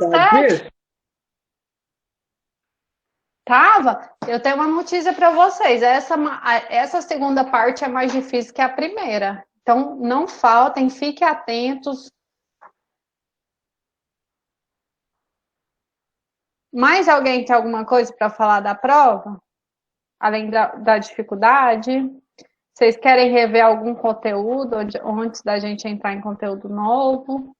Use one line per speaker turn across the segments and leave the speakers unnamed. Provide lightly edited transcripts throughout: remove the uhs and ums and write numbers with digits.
dificuldade
certo?
disso?
Tava? Eu tenho uma notícia para vocês. Essa segunda parte é mais difícil que a primeira. Então, não faltem, fiquem atentos. Mais alguém tem alguma coisa para falar da prova? Além da dificuldade? Vocês querem rever algum conteúdo antes da gente entrar em conteúdo novo?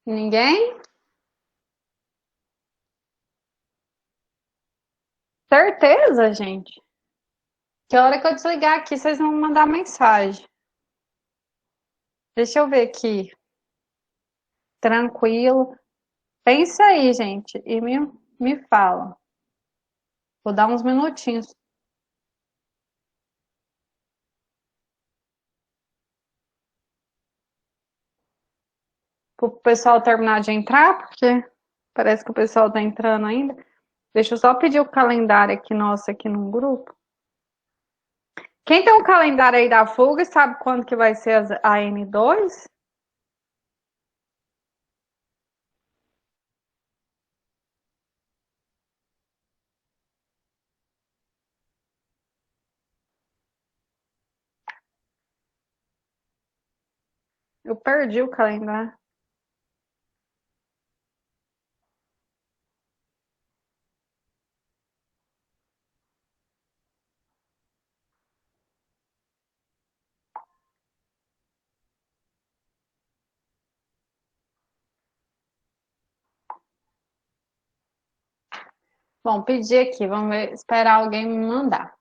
Ninguém? Certeza, gente? Que hora que eu desligar aqui, vocês vão mandar mensagem. Deixa eu ver aqui. Tranquilo. Pensa aí, gente, e me fala. Vou dar uns minutinhos para o pessoal terminar de entrar, porque parece que o pessoal está entrando ainda. Deixa eu só pedir o calendário aqui nosso aqui no grupo. Quem tem um calendário aí da fuga sabe quando que vai ser a N2? Eu perdi o calendário. Bom, pedir aqui, vamos ver, esperar alguém me mandar.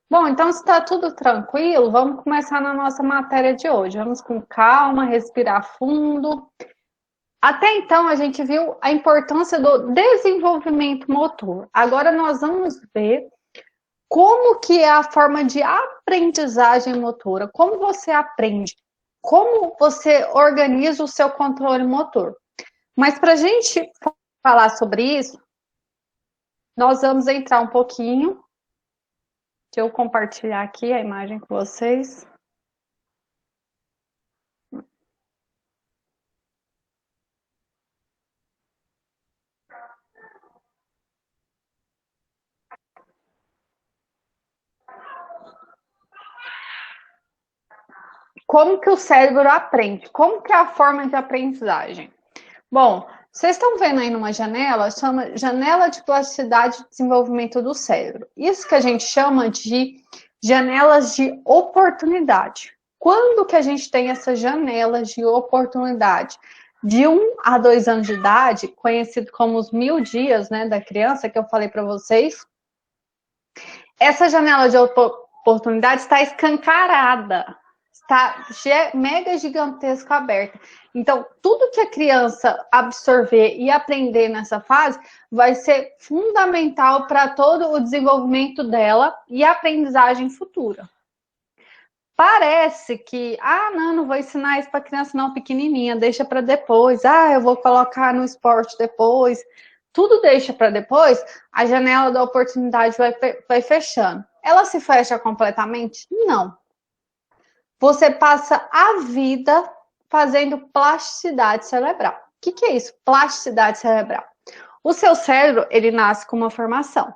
Bom, então se está tudo tranquilo, vamos começar na nossa matéria de hoje. Vamos com calma, respirar fundo. Até então a gente viu a importância do desenvolvimento motor. Agora nós vamos ver como que é a forma de aprendizagem motora, como você aprende, como você organiza o seu controle motor. Mas para a gente falar sobre isso, nós vamos entrar um pouquinho. Deixa eu compartilhar aqui a imagem com vocês. Como que o cérebro aprende? Como que é a forma de aprendizagem? Bom, vocês estão vendo aí numa janela, chama janela de plasticidade e desenvolvimento do cérebro. Isso que a gente chama de janelas de oportunidade. Quando que a gente tem essas janelas de oportunidade? De 1 a 2 anos de idade, conhecido como os 1000 dias, né, da criança, que eu falei para vocês. Essa janela de oportunidade está escancarada, está mega gigantesco aberta. Então, tudo que a criança absorver e aprender nessa fase vai ser fundamental para todo o desenvolvimento dela e a aprendizagem futura. Parece que, não vou ensinar isso para criança não pequenininha, deixa para depois. Eu vou colocar no esporte depois. Tudo deixa para depois, a janela da oportunidade vai fechando. Ela se fecha completamente? Não. Você passa a vida fazendo plasticidade cerebral. O que é isso? Plasticidade cerebral. O seu cérebro, ele nasce com uma formação.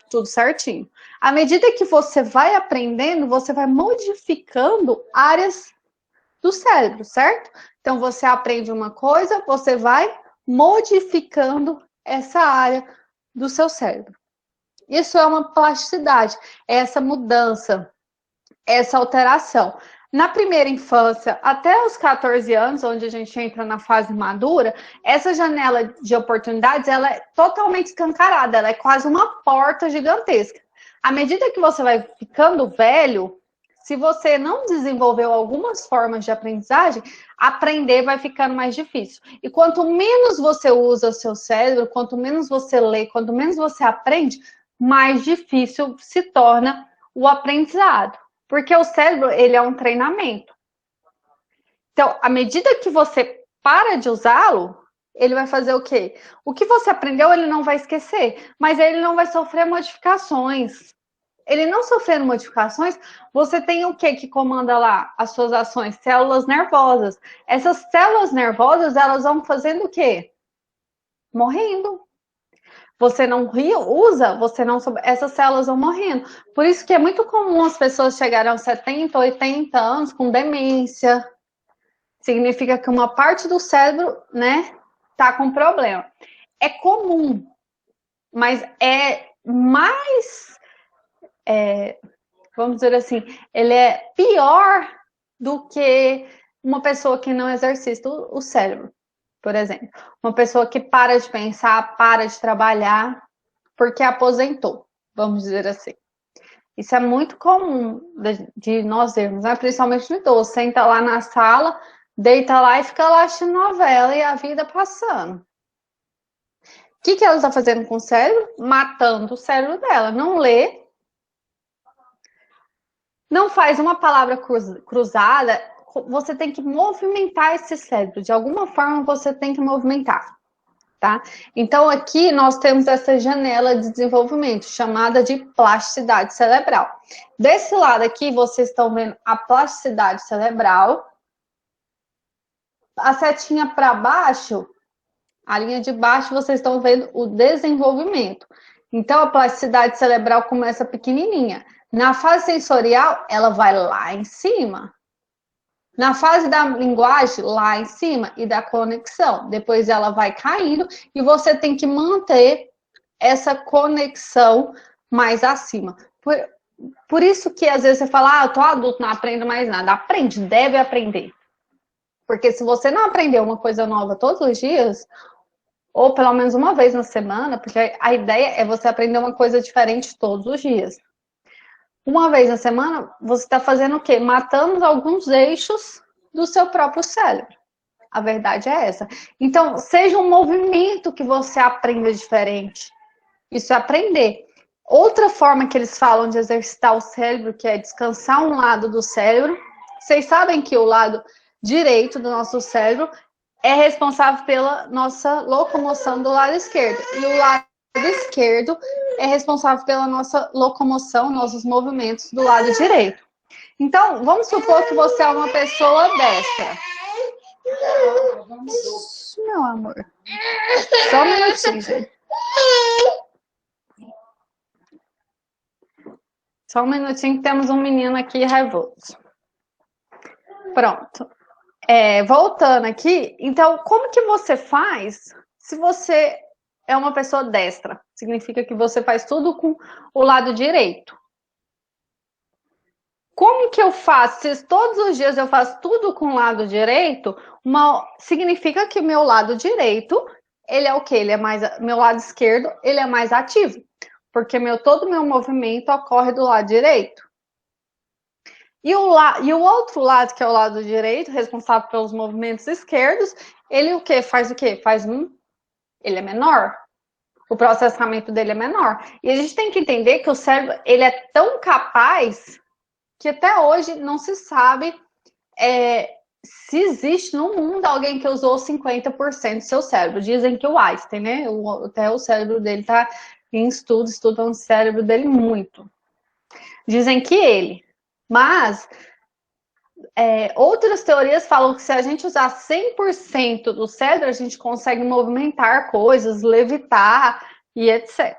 Tudo certinho. À medida que você vai aprendendo, você vai modificando áreas do cérebro, certo? Então, você aprende uma coisa, você vai modificando essa área do seu cérebro. Isso é uma plasticidade, é essa mudança, essa alteração. Na primeira infância, até os 14 anos, onde a gente entra na fase madura, essa janela de oportunidades, ela é totalmente escancarada, ela é quase uma porta gigantesca. À medida que você vai ficando velho, se você não desenvolveu algumas formas de aprendizagem, aprender vai ficando mais difícil. E quanto menos você usa o seu cérebro, quanto menos você lê, quanto menos você aprende, mais difícil se torna o aprendizado. Porque o cérebro, ele é um treinamento. Então, à medida que você para de usá-lo, ele vai fazer o quê? O que você aprendeu, ele não vai esquecer, mas ele não vai sofrer modificações. ele não sofrendo modificações, você tem o que comanda lá as suas ações? Células nervosas. Essas células nervosas, elas vão fazendo o quê? Morrendo. Você não usa, você não essas células vão morrendo. Por isso que é muito comum as pessoas chegarem aos 70, 80 anos com demência. Significa que uma parte do cérebro, né, tá com problema. É comum, mas é mais, vamos dizer assim, ele é pior do que uma pessoa que não exercita o cérebro, por exemplo. Uma pessoa que para de pensar, para de trabalhar, porque aposentou, vamos dizer assim. Isso é muito comum de nós vermos, né? Principalmente no idoso. Senta lá na sala, deita lá e fica lá assistindo novela e a vida passando. O que ela está fazendo com o cérebro? Matando o cérebro dela. Não lê, não faz uma palavra cruzada. Você tem que movimentar esse cérebro. De alguma forma você tem que movimentar. Tá? Então, aqui nós temos essa janela de desenvolvimento, chamada de plasticidade cerebral. Desse lado aqui, vocês estão vendo a plasticidade cerebral. A setinha para baixo, a linha de baixo, vocês estão vendo o desenvolvimento. Então, a plasticidade cerebral começa pequenininha. Na fase sensorial, ela vai lá em cima. Na fase da linguagem, lá em cima, e da conexão. Depois ela vai caindo e você tem que manter essa conexão mais acima. Por isso que às vezes você fala, eu tô adulto, não aprendo mais nada. Aprende, deve aprender. Porque se você não aprender uma coisa nova todos os dias, ou pelo menos uma vez na semana, porque a ideia é você aprender uma coisa diferente todos os dias. Uma vez na semana, você está fazendo o quê? Matando alguns eixos do seu próprio cérebro. A verdade é essa. Então, seja um movimento que você aprenda diferente. Isso é aprender. Outra forma que eles falam de exercitar o cérebro, que é descansar um lado do cérebro. Vocês sabem que o lado direito do nosso cérebro é responsável pela nossa locomoção do lado esquerdo. E o lado esquerdo é responsável pela nossa locomoção, nossos movimentos do lado direito. Então, vamos supor que você é uma pessoa destra. Meu amor. Só um minutinho, gente. Só um minutinho que temos um menino aqui raivoso. Pronto. Voltando aqui, então, como que você faz se você é uma pessoa destra? Significa que você faz tudo com o lado direito. Como que eu faço? Se todos os dias eu faço tudo com o lado direito, significa que o meu lado direito, ele é o quê? Ele é mais, meu lado esquerdo, ele é mais ativo. Porque todo o meu movimento ocorre do lado direito. E o outro lado, que é o lado direito, responsável pelos movimentos esquerdos, ele o quê? Faz o quê? Ele é menor. O processamento dele é menor. E a gente tem que entender que o cérebro, ele é tão capaz que até hoje não se sabe se existe no mundo alguém que usou 50% do seu cérebro. Dizem que o Einstein, né? Até o cérebro dele está em estudam o cérebro dele muito. Dizem que ele. Mas outras teorias falam que se a gente usar 100% do cérebro, a gente consegue movimentar coisas, levitar e etc.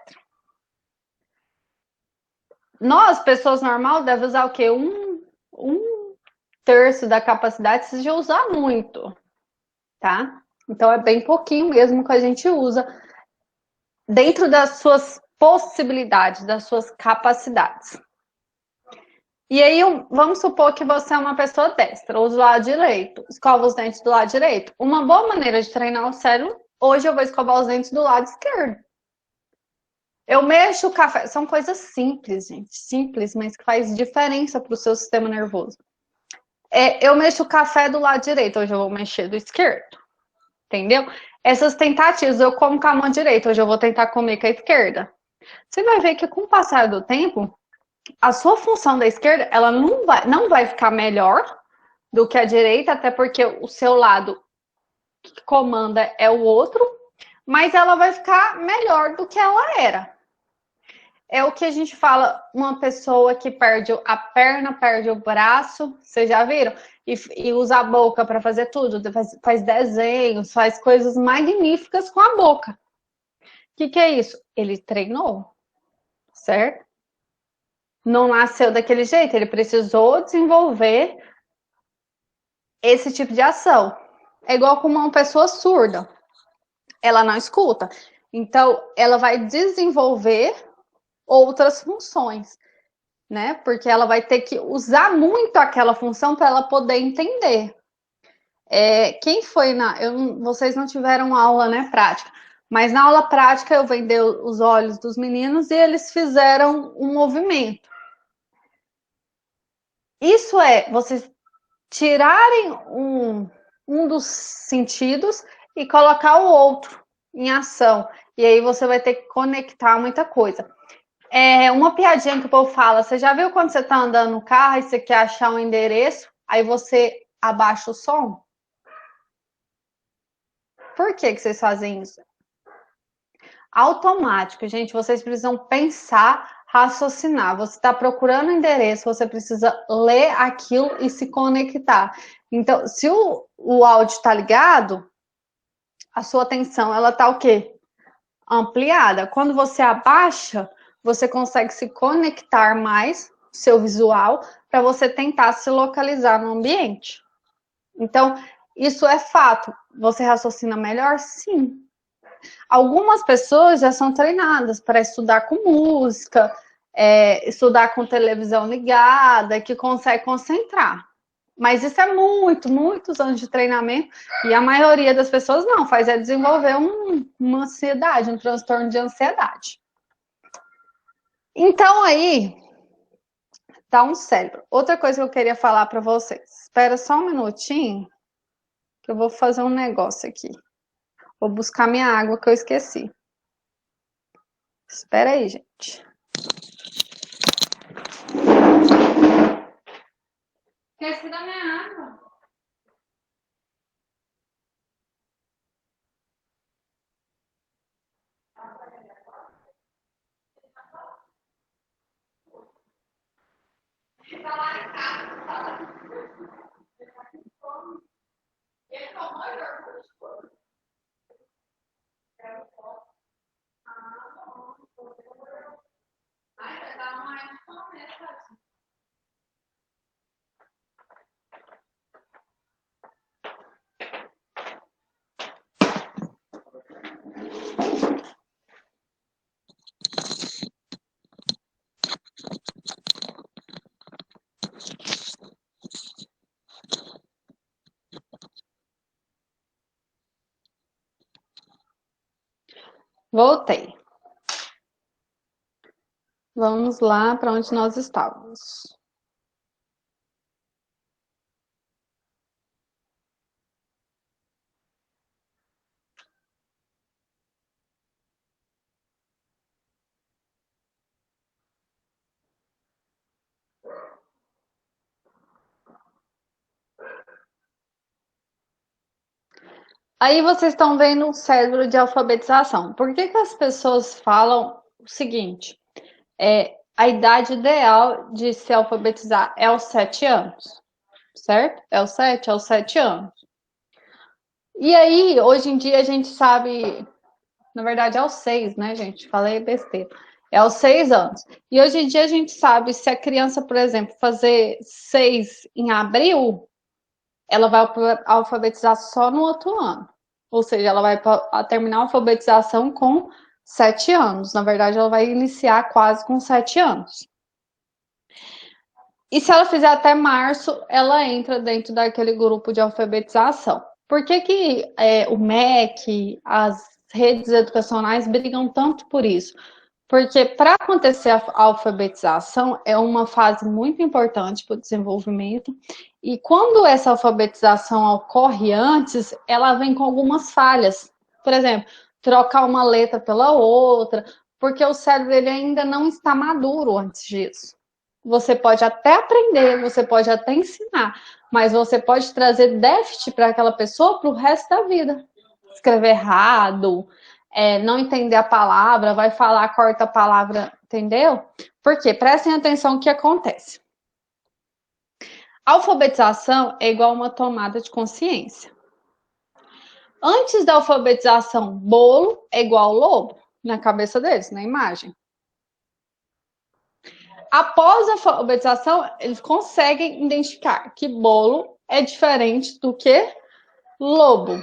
Nós, pessoas normais, devemos usar o quê? Um terço da capacidade se já usar muito, tá? Então é bem pouquinho mesmo que a gente usa dentro das suas possibilidades, das suas capacidades. E aí, vamos supor que você é uma pessoa destra, usa o lado direito, escova os dentes do lado direito. Uma boa maneira de treinar o cérebro, hoje eu vou escovar os dentes do lado esquerdo. Eu mexo o café, são coisas simples, gente, simples, mas que faz diferença para o seu sistema nervoso. Eu mexo o café do lado direito, hoje eu vou mexer do esquerdo, entendeu? Essas tentativas, eu como com a mão direita, hoje eu vou tentar comer com a esquerda. Você vai ver que com o passar do tempo, a sua função da esquerda, ela não vai ficar melhor do que a direita, até porque o seu lado que comanda é o outro, mas ela vai ficar melhor do que ela era. É o que a gente fala, uma pessoa que perde a perna, perde o braço, vocês já viram? E usa a boca para fazer tudo, faz desenhos, faz coisas magníficas com a boca. O que é isso? Ele treinou, certo? Não nasceu daquele jeito, ele precisou desenvolver esse tipo de ação. É igual com uma pessoa surda, ela não escuta. Então, ela vai desenvolver outras funções, né? Porque ela vai ter que usar muito aquela função para ela poder entender. Quem foi vocês não tiveram aula, né, prática, mas na aula prática eu vendei os olhos dos meninos e eles fizeram um movimento. Isso é vocês tirarem um dos sentidos e colocar o outro em ação. E aí você vai ter que conectar muita coisa. Uma piadinha que o povo fala, você já viu quando você está andando no carro e você quer achar um endereço, aí você abaixa o som? Por que vocês fazem isso? Automático, gente, vocês precisam pensar, raciocinar. Você está procurando endereço, você precisa ler aquilo e se conectar. Então, se o áudio está ligado, a sua atenção, ela está o quê? Ampliada. Quando você abaixa, você consegue se conectar mais, seu visual, para você tentar se localizar no ambiente. Então, isso é fato. Você raciocina melhor? Sim. Algumas pessoas já são treinadas para estudar com música, estudar com televisão ligada, que consegue concentrar. Mas isso é muitos anos de treinamento e a maioria das pessoas não faz, desenvolver uma ansiedade, um transtorno de ansiedade. Então aí tá um cérebro. Outra coisa que eu queria falar para vocês. Espera só um minutinho que eu vou fazer um negócio aqui. Vou buscar minha água que eu esqueci. Espera aí, gente. Esqueci da minha água. Tá lá em casa, tá? Ele tomou e orgulho. Ai, vai dar uma começa. Voltei. Vamos lá para onde nós estávamos. Aí vocês estão vendo o cérebro de alfabetização. Por que as pessoas falam o seguinte? A idade ideal de se alfabetizar é aos 7 anos, certo? É aos 7 anos. E aí, hoje em dia, a gente sabe, na verdade, é aos 6, né, gente? Falei besteira. É aos 6 anos. E hoje em dia, a gente sabe se a criança, por exemplo, fazer 6 em abril, ela vai alfabetizar só no outro ano. Ou seja, ela vai terminar a alfabetização com 7 anos. Na verdade, ela vai iniciar quase com 7 anos. E se ela fizer até março, ela entra dentro daquele grupo de alfabetização. Por que o MEC, as redes educacionais brigam tanto por isso? Porque para acontecer a alfabetização é uma fase muito importante para o desenvolvimento. E quando essa alfabetização ocorre antes, ela vem com algumas falhas. Por exemplo, trocar uma letra pela outra, porque o cérebro ele ainda não está maduro antes disso. Você pode até aprender, você pode até ensinar, mas você pode trazer déficit para aquela pessoa para o resto da vida. Escrever errado, não entender a palavra, vai falar, corta a palavra, entendeu? Por quê? Prestem atenção no que acontece. Alfabetização é igual a uma tomada de consciência. Antes da alfabetização, bolo é igual lobo, na cabeça deles, na imagem. Após a alfabetização, eles conseguem identificar que bolo é diferente do que lobo.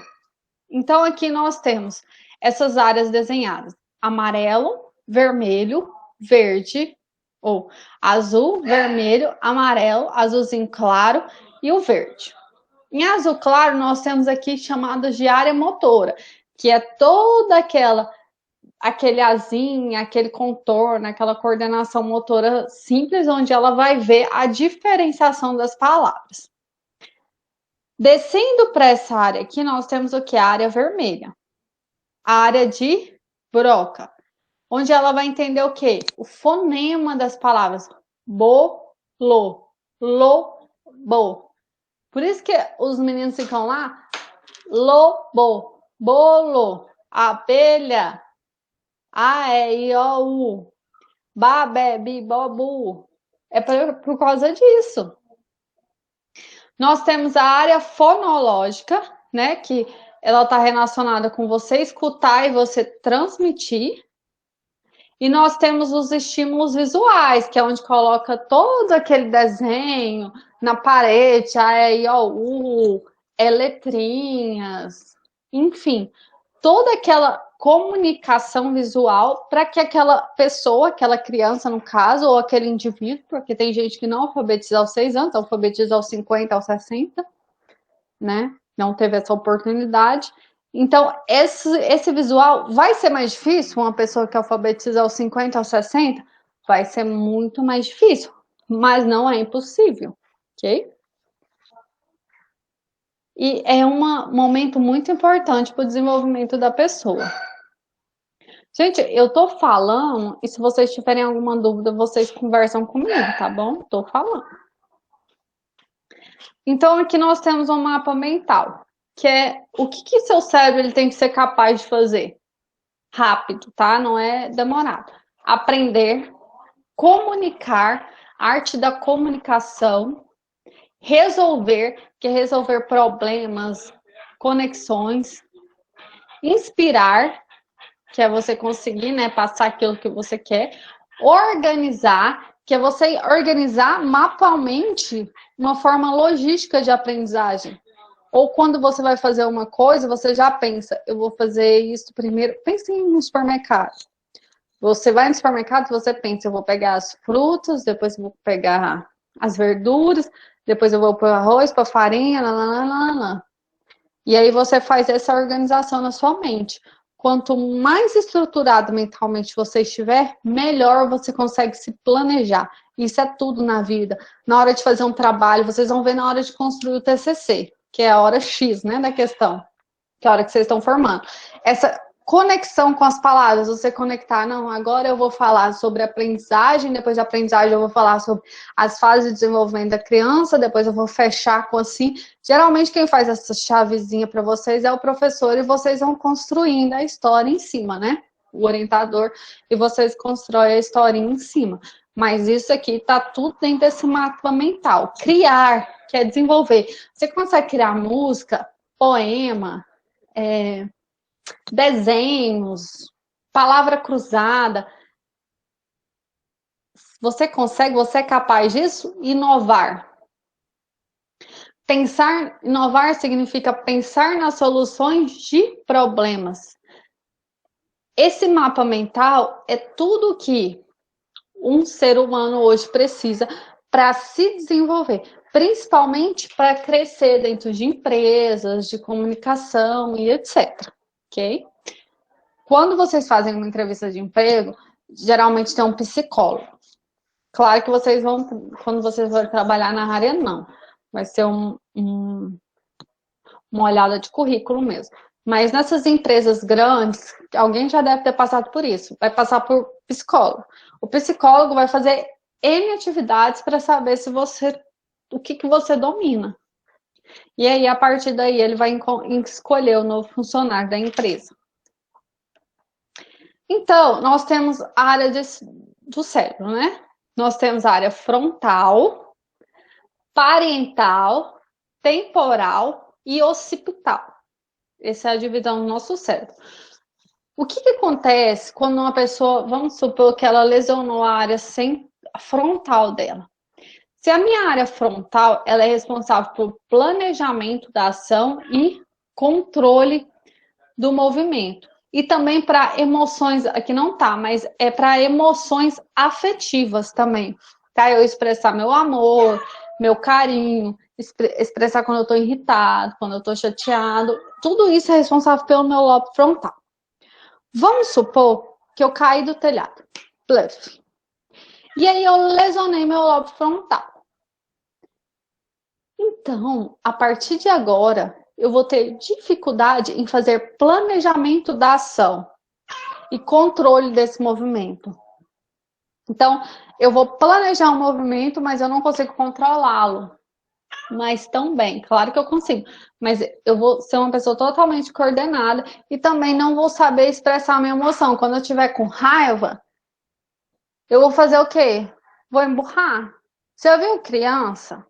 Então, aqui nós temos essas áreas desenhadas: amarelo, vermelho, verde, ou azul, vermelho, amarelo, azulzinho claro e o verde. Em azul claro, nós temos aqui chamadas de área motora, que é toda aquele azinho, aquele contorno, aquela coordenação motora simples, onde ela vai ver a diferenciação das palavras. Descendo para essa área aqui, nós temos o que? A área vermelha. A área de Broca, onde ela vai entender o quê? O fonema das palavras. Bolo, lobo. Por isso que os meninos ficam lá, lobo, bolo, abelha, a, e, I, O, U, babé, bi, bobu. É por causa disso. Nós temos a área fonológica, né, que ela está relacionada com você escutar e você transmitir. E nós temos os estímulos visuais, que é onde coloca todo aquele desenho na parede, a, e, O, U, letrinhas, enfim, toda aquela comunicação visual para que aquela pessoa, aquela criança no caso, ou aquele indivíduo, porque tem gente que não alfabetiza aos 6 anos, alfabetiza aos 50, aos 60, né? Não teve essa oportunidade. Então, esse visual vai ser mais difícil, uma pessoa que alfabetiza aos 50, aos 60, vai ser muito mais difícil, mas não é impossível, ok? E é um momento muito importante para o desenvolvimento da pessoa. Gente, eu tô falando, e se vocês tiverem alguma dúvida, vocês conversam comigo, tá bom? Tô falando. Então, aqui nós temos um mapa mental, que é o que seu cérebro ele tem que ser capaz de fazer. Rápido, tá? Não é demorado. Aprender, comunicar, arte da comunicação, resolver, que é resolver problemas, conexões, inspirar, que é você conseguir, né, passar aquilo que você quer, organizar, que é você organizar mapalmente uma forma logística de aprendizagem. Ou quando você vai fazer uma coisa, você já pensa, eu vou fazer isso primeiro. Pense no supermercado. Você vai no supermercado, você pensa, eu vou pegar as frutas, depois eu vou pegar as verduras, depois eu vou para o arroz, para a farinha, nananana. E aí você faz essa organização na sua mente. Quanto mais estruturado mentalmente você estiver, melhor você consegue se planejar. Isso é tudo na vida. Na hora de fazer um trabalho, vocês vão ver na hora de construir o TCC, que é a hora X, né, da questão, que é a hora que vocês estão formando. Essa conexão com as palavras, você conectar, não, agora eu vou falar sobre aprendizagem, depois da aprendizagem eu vou falar sobre as fases de desenvolvimento da criança, depois eu vou fechar com assim. Geralmente quem faz essa chavezinha para vocês é o professor e vocês vão construindo a história em cima, né? O orientador, e vocês constroem a historinha em cima. Mas isso aqui tá tudo dentro desse mapa mental. Criar, que é desenvolver. Você consegue criar música, poema, desenhos, palavra cruzada. Você consegue, você é capaz disso? Inovar. Inovar significa pensar nas soluções de problemas. Esse mapa mental é tudo que um ser humano hoje precisa para se desenvolver, principalmente para crescer dentro de empresas, de comunicação e etc. Ok? Quando vocês fazem uma entrevista de emprego, geralmente tem um psicólogo. Claro que vocês vão, quando vocês forem trabalhar na área, não. Vai ser uma olhada de currículo mesmo. Mas nessas empresas grandes, alguém já deve ter passado por isso. Vai passar por psicólogo. O psicólogo vai fazer N atividades para saber se o que você domina. E aí, a partir daí, ele vai escolher o novo funcionário da empresa. Então, nós temos a área do cérebro, né? Nós temos a área frontal, parietal, temporal e occipital. Essa é a divisão do nosso cérebro. O que acontece quando uma pessoa, vamos supor que ela lesionou a área frontal dela? Se a minha área frontal, ela é responsável por planejamento da ação e controle do movimento. E também para emoções, aqui não tá, mas é para emoções afetivas também. Tá? Eu expressar meu amor, meu carinho, expressar quando eu estou irritado, quando eu estou chateado. Tudo isso é responsável pelo meu lobo frontal. Vamos supor que eu caí do telhado. Bluff. E aí eu lesionei meu lobo frontal. Então, a partir de agora, eu vou ter dificuldade em fazer planejamento da ação e controle desse movimento. Então, eu vou planejar um movimento, mas eu não consigo controlá-lo. Mas também, claro que eu consigo, mas eu vou ser uma pessoa totalmente coordenada e também não vou saber expressar a minha emoção. Quando eu estiver com raiva, eu vou fazer o quê? Vou emburrar. Você já viu criança?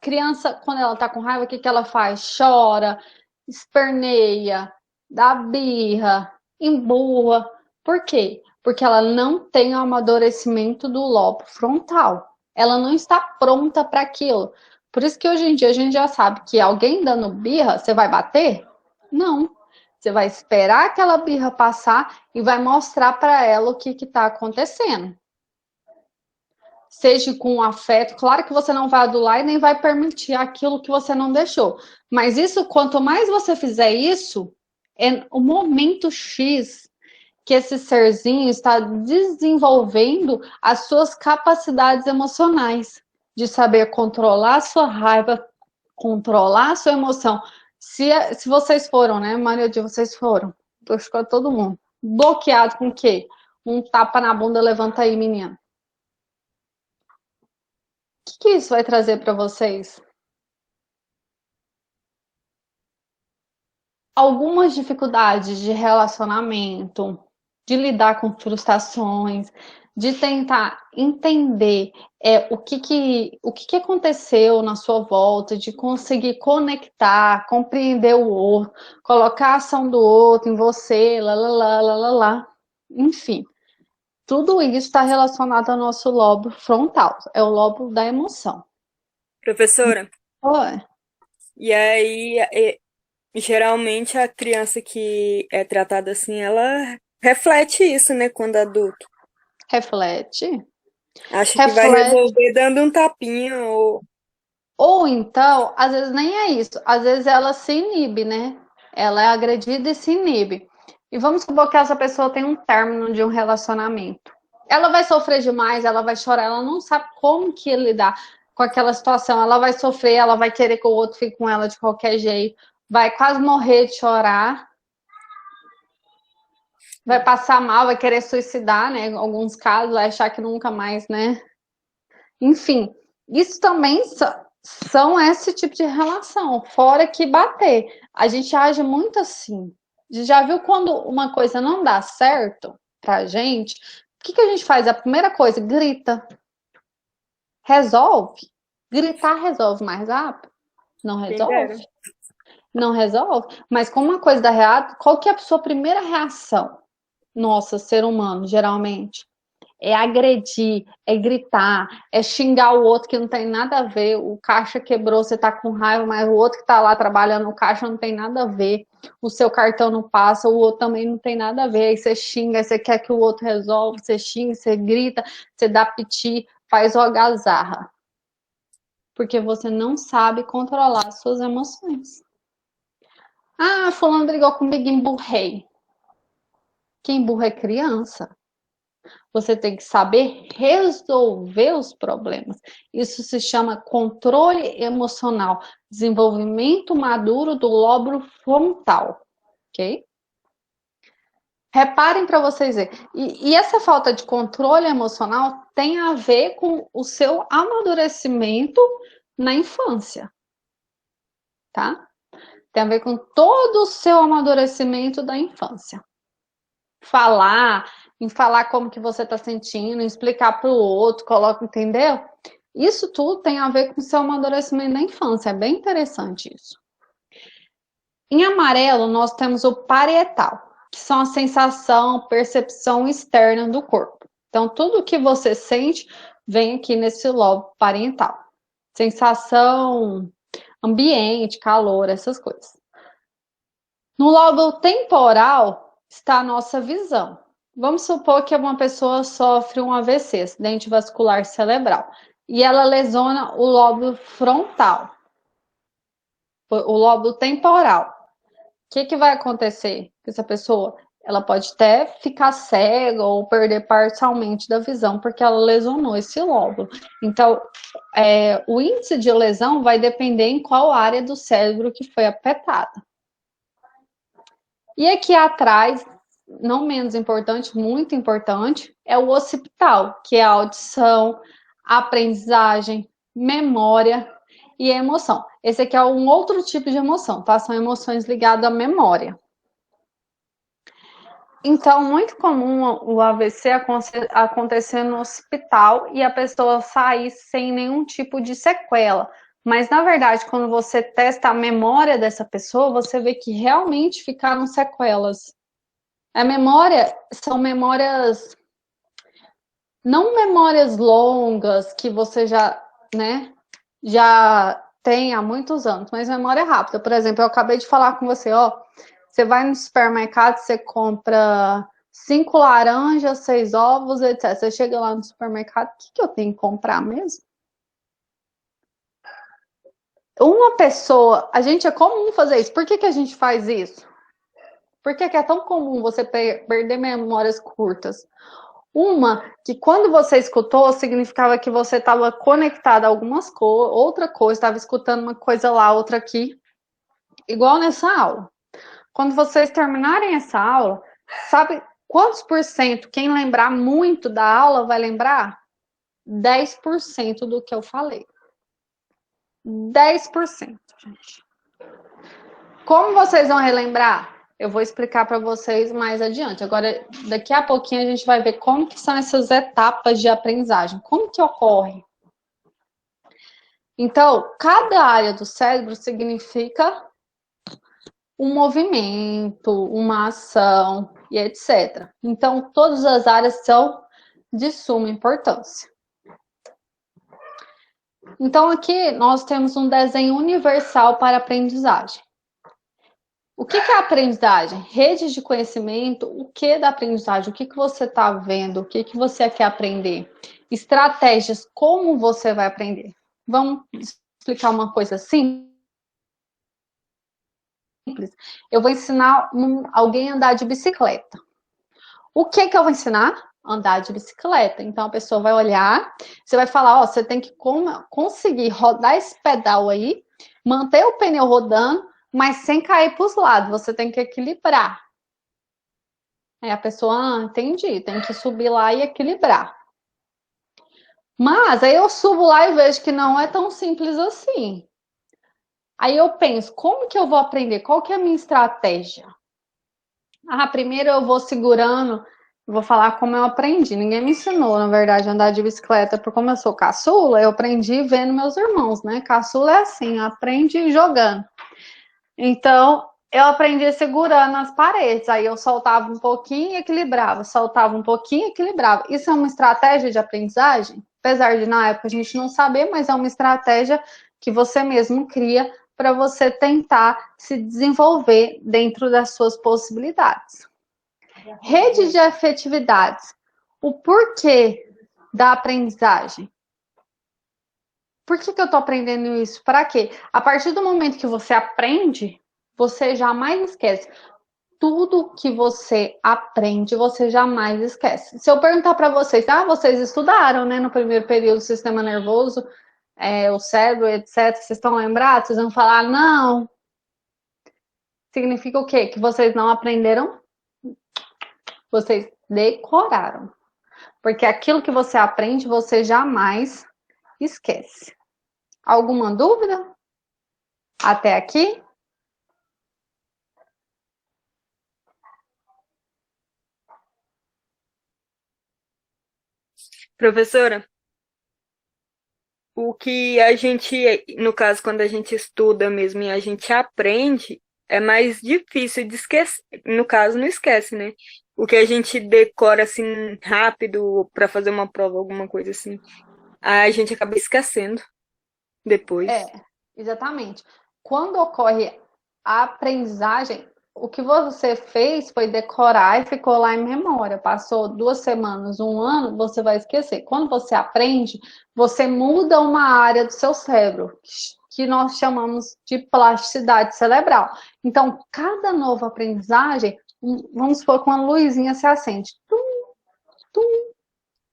Criança, quando ela tá com raiva, o que ela faz? Chora, esperneia, dá birra, emburra. Por quê? Porque ela não tem o amadurecimento do lobo frontal. Ela não está pronta para aquilo. Por isso que hoje em dia a gente já sabe que alguém dando birra, você vai bater? Não. Você vai esperar aquela birra passar e vai mostrar para ela o que está acontecendo. Seja com afeto, claro que você não vai adular e nem vai permitir aquilo que você não deixou. Mas isso, quanto mais você fizer isso, é o momento X que esse serzinho está desenvolvendo as suas capacidades emocionais, de saber controlar a sua raiva, controlar a sua emoção. Se vocês foram, né? A maioria de vocês foram. Tô escutando todo mundo. Bloqueado com o quê? Um tapa na bunda, levanta aí, menina. O que isso vai trazer para vocês? Algumas dificuldades de relacionamento, de lidar com frustrações, de tentar entender o que aconteceu na sua volta, de conseguir conectar, compreender o outro, colocar a ação do outro em você, lá, lá, lá, lá, lá, lá. Enfim, tudo isso está relacionado ao nosso lobo frontal, é o lobo da emoção.
Professora,
Oi.
e aí, geralmente a criança que é tratada assim, ela reflete isso, né, quando adulto.
Reflete.
Acha que vai
Reflete.
resolver dando um tapinha ou...
Ou então, às vezes nem é isso. Às vezes ela se inibe, né? Ela é agredida e se inibe. E vamos supor que essa pessoa tem um término de um relacionamento. Ela vai sofrer demais, ela vai chorar, ela não sabe como que lidar com aquela situação. Ela vai sofrer, ela vai querer que o outro fique com ela de qualquer jeito, vai quase morrer de chorar, vai passar mal, vai querer suicidar, né? Em alguns casos, vai achar que nunca mais, né? Enfim, isso também são esse tipo de relação, fora que bater. A gente age muito assim. Já viu quando uma coisa não dá certo pra gente? O que a gente faz? A primeira coisa, grita. Resolve. Gritar resolve mais rápido? Não
Quem dera.
resolve? Não resolve? Mas com uma coisa da real, qual que é a sua primeira reação? Nossa, ser humano, geralmente. É agredir, é gritar, é xingar o outro que não tem nada a ver. O caixa quebrou, você tá com raiva, mas o outro que tá lá trabalhando no caixa não tem nada a ver. O seu cartão não passa, o outro também não tem nada a ver. Aí você xinga, aí você quer que o outro resolva, você xinga, você grita, você dá piti, faz o algazarra. Porque você não sabe controlar as suas emoções. Ah, fulano brigou comigo, emburrei. Quem emburra é criança. Você tem que saber resolver os problemas. Isso se chama controle emocional, desenvolvimento maduro do lóbulo frontal, ok? Reparem para vocês verem. E essa falta de controle emocional tem a ver com o seu amadurecimento na infância, tá? Tem a ver com todo o seu amadurecimento da infância. falar, em falar como que você está sentindo, em explicar para o outro, coloca, entendeu? Isso tudo tem a ver com o seu amadurecimento da infância, é bem interessante isso. Em amarelo, nós temos o parietal, que são a sensação, percepção externa do corpo. Então, tudo que você sente vem aqui nesse lobo parietal. Sensação, ambiente, calor, essas coisas. No lobo temporal está a nossa visão. Vamos supor que uma pessoa sofre um AVC, acidente vascular cerebral, e ela lesiona o lobo frontal, o lobo temporal. O que vai acontecer com essa pessoa? Ela pode até ficar cega ou perder parcialmente da visão porque ela lesionou esse lóbulo. Então, o índice de lesão vai depender em qual área do cérebro que foi afetada. E aqui atrás, não menos importante, muito importante, é o occipital, que é a audição, a aprendizagem, memória e a emoção. Esse aqui é um outro tipo de emoção, tá? São emoções ligadas à memória. Então, muito comum o AVC acontecer no hospital e a pessoa sair sem nenhum tipo de sequela. Mas, na verdade, quando você testa a memória dessa pessoa, você vê que realmente ficaram sequelas. A memória são memórias, não memórias longas que você já, né, já tem há muitos anos, mas memória rápida. Por exemplo, eu acabei de falar com você, ó, você vai no supermercado, você compra 5 laranjas, 6 ovos, etc. Você chega lá no supermercado, o que eu tenho que comprar mesmo? Uma pessoa, a gente é comum fazer isso. Por que a gente faz isso? Por que é tão comum você perder memórias curtas? Uma, que quando você escutou, significava que você estava conectado a algumas coisas, outra coisa, estava escutando uma coisa lá, outra aqui, igual nessa aula. Quando vocês terminarem essa aula, sabe quantos por cento, quem lembrar muito da aula vai lembrar? 10% do que eu falei. 10%, gente. Como vocês vão relembrar? Eu vou explicar para vocês mais adiante. Agora, daqui a pouquinho a gente vai ver como que são essas etapas de aprendizagem. Como que ocorre? Então, cada área do cérebro significa um movimento, uma ação e etc. Então, todas as áreas são de suma importância. Então, aqui nós temos um desenho universal para aprendizagem. O que é aprendizagem? Rede de conhecimento, o que da aprendizagem? O que você está vendo? O que você quer aprender? Estratégias, como você vai aprender? Vamos explicar uma coisa simples? Eu vou ensinar alguém a andar de bicicleta. O que eu vou ensinar? Andar de bicicleta. Então, a pessoa vai olhar, você vai falar, ó, você tem que conseguir rodar esse pedal aí, manter o pneu rodando, mas sem cair para os lados, você tem que equilibrar. Aí a pessoa, entendi, tem que subir lá e equilibrar. Mas aí eu subo lá e vejo que não é tão simples assim. Aí eu penso, como que eu vou aprender? Qual que é a minha estratégia? Primeiro eu vou segurando, vou falar como eu aprendi. Ninguém me ensinou, na verdade, a andar de bicicleta, porque como eu sou caçula, eu aprendi vendo meus irmãos, né? Caçula é assim, aprende jogando. Então, eu aprendi segurando as paredes. Aí eu soltava um pouquinho e equilibrava, soltava um pouquinho e equilibrava. Isso é uma estratégia de aprendizagem? Apesar de na época a gente não saber, mas é uma estratégia que você mesmo cria para você tentar se desenvolver dentro das suas possibilidades. Rede de afetividades. O porquê da aprendizagem? Por que eu estou aprendendo isso? Para quê? A partir do momento que você aprende, você jamais esquece. Tudo que você aprende, você jamais esquece. Se eu perguntar para vocês, vocês estudaram, né, no primeiro período do sistema nervoso, o cérebro, etc. Vocês estão lembrados? Vocês vão falar, não. Significa o quê? Que vocês não aprenderam? Vocês decoraram. Porque aquilo que você aprende, você jamais esquece. Alguma dúvida? Até aqui?
Professora, o que a gente, no caso, quando a gente estuda mesmo e a gente aprende, é mais difícil de esquecer. No caso, não esquece, né? O que a gente decora assim rápido para fazer uma prova, alguma coisa assim, a gente acaba esquecendo depois.
É, exatamente. Quando ocorre a aprendizagem, o que você fez foi decorar e ficou lá em memória. Passou 2 semanas, um ano, você vai esquecer. Quando você aprende, você muda uma área do seu cérebro, que nós chamamos de plasticidade cerebral. Então, cada nova aprendizagem, vamos supor que uma luzinha se acende. Tum, tum,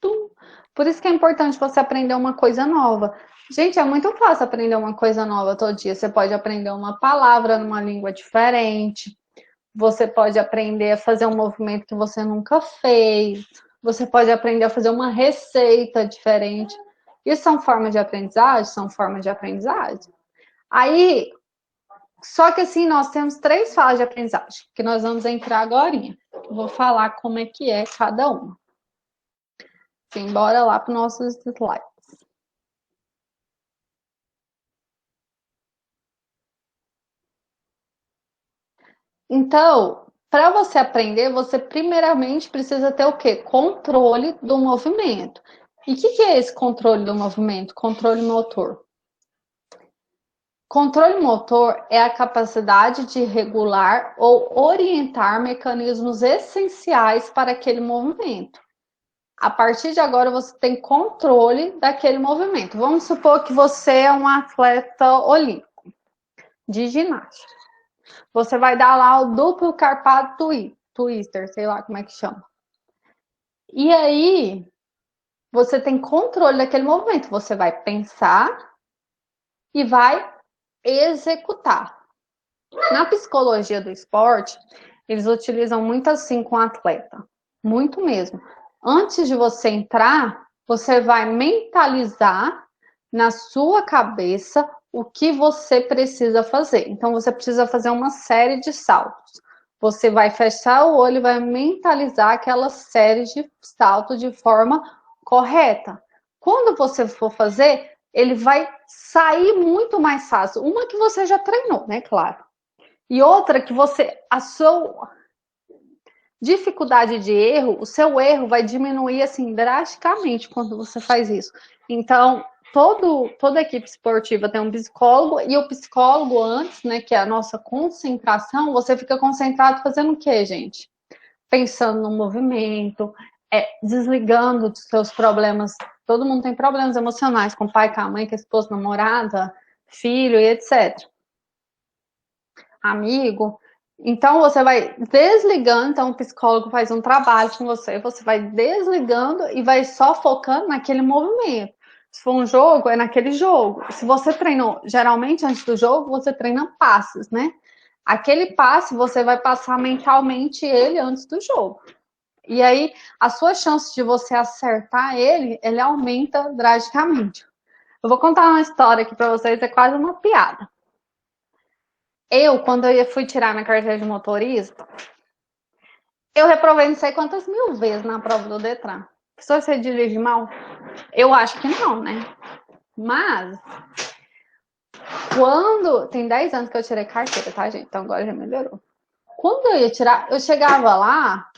tum. Por isso que é importante você aprender uma coisa nova. Gente, é muito fácil aprender uma coisa nova todo dia. Você pode aprender uma palavra numa língua diferente. Você pode aprender a fazer um movimento que você nunca fez. Você pode aprender a fazer uma receita diferente. Isso são formas de aprendizagem? São formas de aprendizagem. Aí, só que assim, nós temos 3 fases de aprendizagem, que nós vamos entrar agora. Vou falar como é que é cada uma. Sim, bora lá para os nossos slides. Então, para você aprender, você primeiramente precisa ter o quê? Controle do movimento. E o que é esse controle do movimento? Controle motor. Controle motor é a capacidade de regular ou orientar mecanismos essenciais para aquele movimento. A partir de agora, você tem controle daquele movimento. Vamos supor que você é um atleta olímpico de ginástica. Você vai dar lá o duplo carpado twister, sei lá como é que chama. E aí, você tem controle daquele movimento. Você vai pensar e vai executar. Na psicologia do esporte, eles utilizam muito assim com o atleta. Muito mesmo. Antes de você entrar, você vai mentalizar na sua cabeça o que você precisa fazer. Então, você precisa fazer uma série de saltos. Você vai fechar o olho e vai mentalizar aquela série de saltos de forma correta. Quando você for fazer, ele vai sair muito mais fácil. Uma que você já treinou, né? Claro. E outra que a sua dificuldade de erro, o seu erro vai diminuir assim drasticamente quando você faz isso. Então, toda equipe esportiva tem um psicólogo, e o psicólogo antes, né, que é a nossa concentração, você fica concentrado fazendo o quê, gente? Pensando no movimento, desligando dos seus problemas. Todo mundo tem problemas emocionais com o pai, com a mãe, com a esposa, namorada, filho e etc. Amigo. Então, você vai desligando, então o psicólogo faz um trabalho com você, você vai desligando e vai só focando naquele movimento. Se for um jogo, é naquele jogo. Se você treinou, geralmente antes do jogo, você treina passes, né? Aquele passe, você vai passar mentalmente ele antes do jogo. E aí, a sua chance de você acertar ele aumenta drasticamente. Eu vou contar uma história aqui para vocês, é quase uma piada. Quando eu fui tirar minha carteira de motorista, eu reprovei não sei quantas mil vezes na prova do Detran. Se você dirige mal? Eu acho que não, né? Mas, tem 10 anos que eu tirei carteira, tá, gente? Então agora já melhorou. Quando eu ia tirar, eu chegava lá,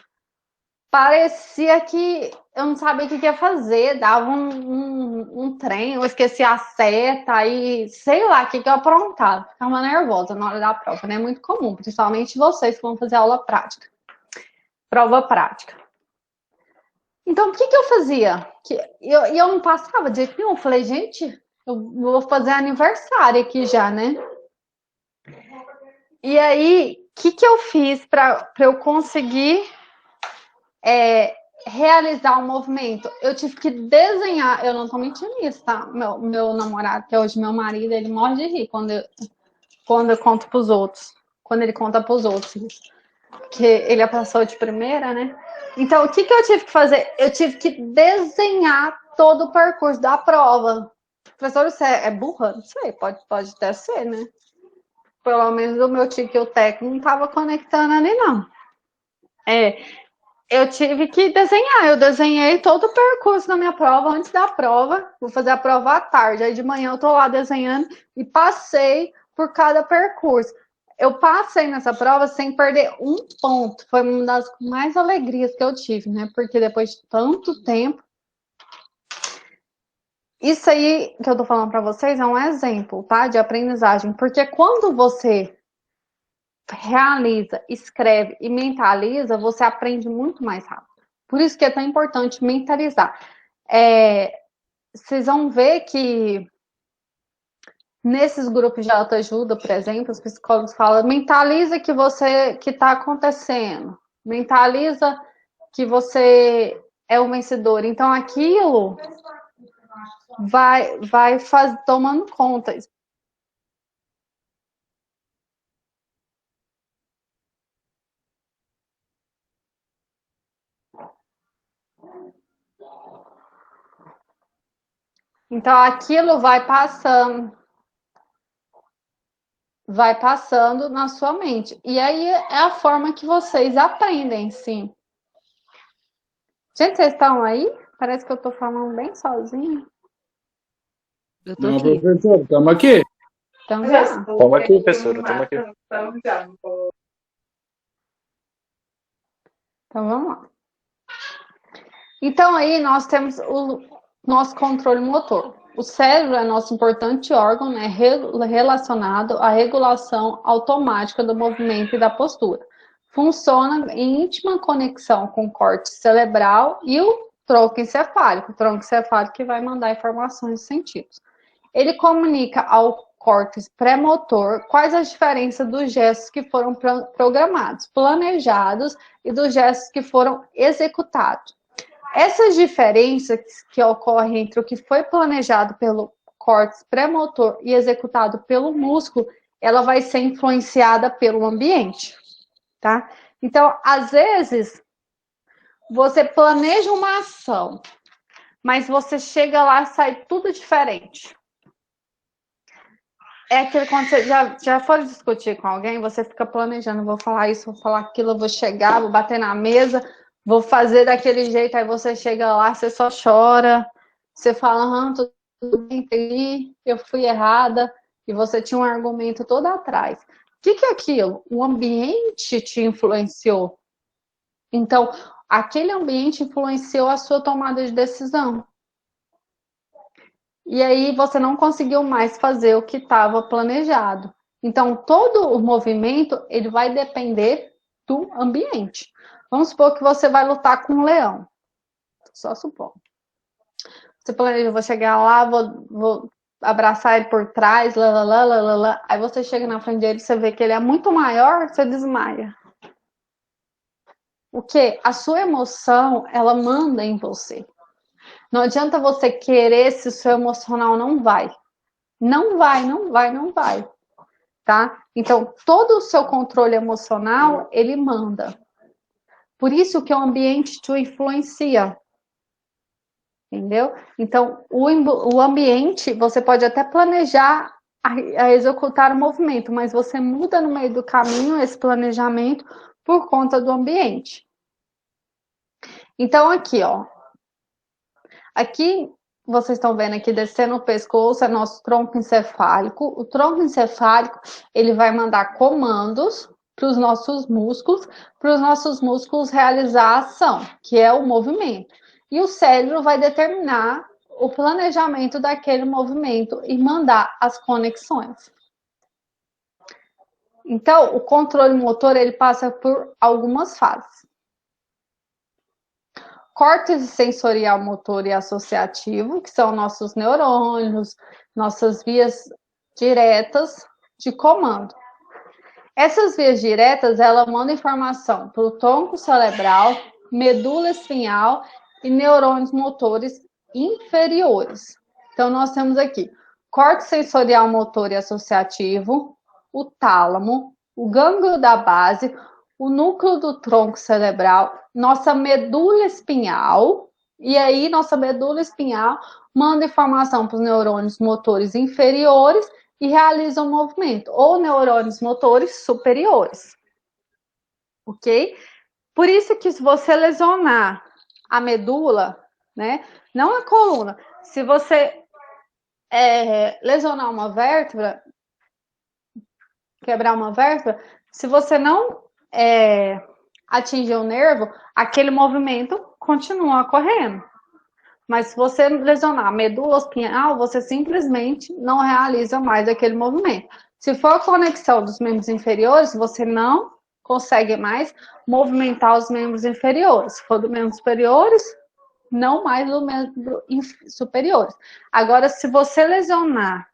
parecia que eu não sabia o que ia fazer, dava um trem, eu esquecia a seta e sei lá o que eu aprontava. Ficava nervosa na hora da prova, né? É muito comum, principalmente vocês que vão fazer aula prática. Prova prática. Então, o que eu fazia? Eu não passava de jeito nenhum. Eu falei, gente, eu vou fazer aniversário aqui já, né? E aí, o que eu fiz para eu conseguir realizar o movimento? Eu tive que desenhar. Eu não tô mentindo nisso, tá? Meu namorado, que é hoje meu marido, ele morre de rir quando eu conto pros outros. Quando ele conta pros outros. Que ele passou de primeira, né? Então, o que eu tive que fazer? Eu tive que desenhar todo o percurso da prova. Professor, você é burra? Não sei, pode até ser, né? Pelo menos o meu tique e o técnico não estava conectando ali, não. Eu tive que desenhar. Eu desenhei todo o percurso da minha prova antes da prova. Vou fazer a prova à tarde. Aí de manhã eu tô lá desenhando e passei por cada percurso. Eu passei nessa prova sem perder um ponto. Foi uma das mais alegrias que eu tive, né? Porque depois de tanto tempo. Isso aí que eu tô falando para vocês é um exemplo, tá? De aprendizagem. Porque quando você realiza, escreve e mentaliza, você aprende muito mais rápido. Por isso que é tão importante mentalizar. Vocês vão ver que nesses grupos de autoajuda, por exemplo, os psicólogos falam, mentaliza que está acontecendo, mentaliza que você é o vencedor. Então aquilo vai tomando conta. Então aquilo vai passando na sua mente. E aí é a forma que vocês aprendem, sim. Gente, vocês estão aí? Parece que eu tô falando bem sozinha.
Eu tô
Não,
aqui.
professor, estamos aqui.
Então já.
Estamos aqui, professora, estamos aqui.
Então vamos lá. Então aí nós temos o nosso controle motor. O cérebro é nosso importante órgão, né, relacionado à regulação automática do movimento e da postura. Funciona em íntima conexão com o córtex cerebral e o tronco encefálico. O tronco encefálico que vai mandar informações dos sentidos. Ele comunica ao córtex pré-motor quais as diferenças dos gestos que foram programados, planejados e dos gestos que foram executados. Essas diferenças que ocorrem entre o que foi planejado pelo córtex pré-motor e executado pelo músculo, ela vai ser influenciada pelo ambiente, tá? Então, às vezes, você planeja uma ação, mas você chega lá e sai tudo diferente. É aquele quando você já for discutir com alguém, você fica planejando, vou falar isso, vou falar aquilo, vou chegar, vou bater na mesa, vou fazer daquele jeito, aí você chega lá, você só chora, você fala, tudo bem, entendi, eu fui errada, e você tinha um argumento todo atrás. O que é aquilo? O ambiente te influenciou. Então, aquele ambiente influenciou a sua tomada de decisão. E aí você não conseguiu mais fazer o que estava planejado. Então, todo o movimento, ele vai depender do ambiente. Vamos supor que você vai lutar com um leão. Só supor. Você planeja, vou chegar lá, vou abraçar ele por trás, lá. Aí você chega na frente dele, você vê que ele é muito maior, você desmaia. O quê? A sua emoção, ela manda em você. Não adianta você querer se o seu emocional não vai. Não vai. Tá? Então, todo o seu controle emocional, ele manda. Por isso que o ambiente te influencia. Entendeu? Então, o ambiente, você pode até planejar a executar o movimento, mas você muda no meio do caminho esse planejamento por conta do ambiente. Então, aqui, ó. Aqui, vocês estão vendo aqui, descendo o pescoço, é nosso tronco encefálico. O tronco encefálico, ele vai mandar comandos para os nossos músculos realizar a ação, que é o movimento. E o cérebro vai determinar o planejamento daquele movimento e mandar as conexões. Então, o controle motor, ele passa por algumas fases. Córtex sensorial motor e associativo, que são nossos neurônios, nossas vias diretas de comando. Essas vias diretas, ela manda informação para o tronco cerebral, medula espinhal e neurônios motores inferiores. Então, nós temos aqui córtex sensorial motor e associativo, o tálamo, o gânglio da base, o núcleo do tronco cerebral, nossa medula espinhal, e aí nossa medula espinhal manda informação para os neurônios motores inferiores e realiza um movimento, ou neurônios motores superiores. Ok? Por isso que se você lesionar a medula, né, não a coluna, se você lesionar uma vértebra, quebrar uma vértebra, se você não atingir o nervo, aquele movimento continua ocorrendo. Mas se você lesionar a medula espinhal, você simplesmente não realiza mais aquele movimento. Se for a conexão dos membros inferiores, você não consegue mais movimentar os membros inferiores. Se for dos membros superiores, não mais dos membros superiores. Agora, se você lesionar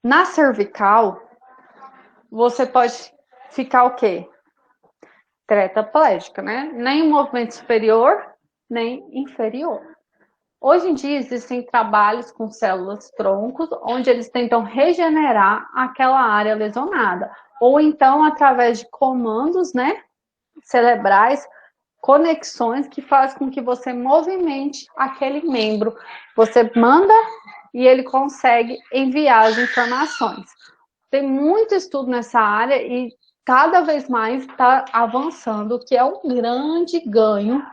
na cervical, você pode ficar o quê? Tetraplégica, né? Nem movimento superior, nem inferior. Hoje em dia existem trabalhos com células troncos, onde eles tentam regenerar aquela área lesionada. Ou então, através de comandos, né, cerebrais, conexões que fazem com que você movimente aquele membro. Você manda e ele consegue enviar as informações. Tem muito estudo nessa área e cada vez mais está avançando, o que é um grande ganho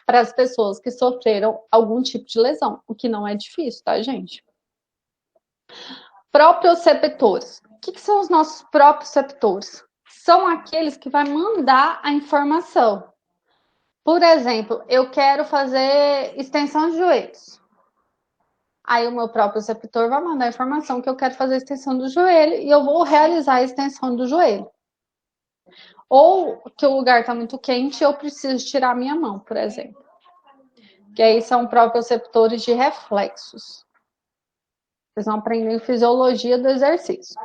para as pessoas que sofreram algum tipo de lesão, o que não é difícil, tá, gente? Proprioceptores. O que são os nossos proprioceptores? São aqueles que vai mandar a informação. Por exemplo, eu quero fazer extensão de joelhos. Aí o meu proprioceptor vai mandar a informação que eu quero fazer a extensão do joelho e eu vou realizar a extensão do joelho. Ou que o lugar está muito quente e eu preciso tirar minha mão, por exemplo. Que aí são proprioceptores de reflexos. Vocês vão aprender fisiologia do exercício.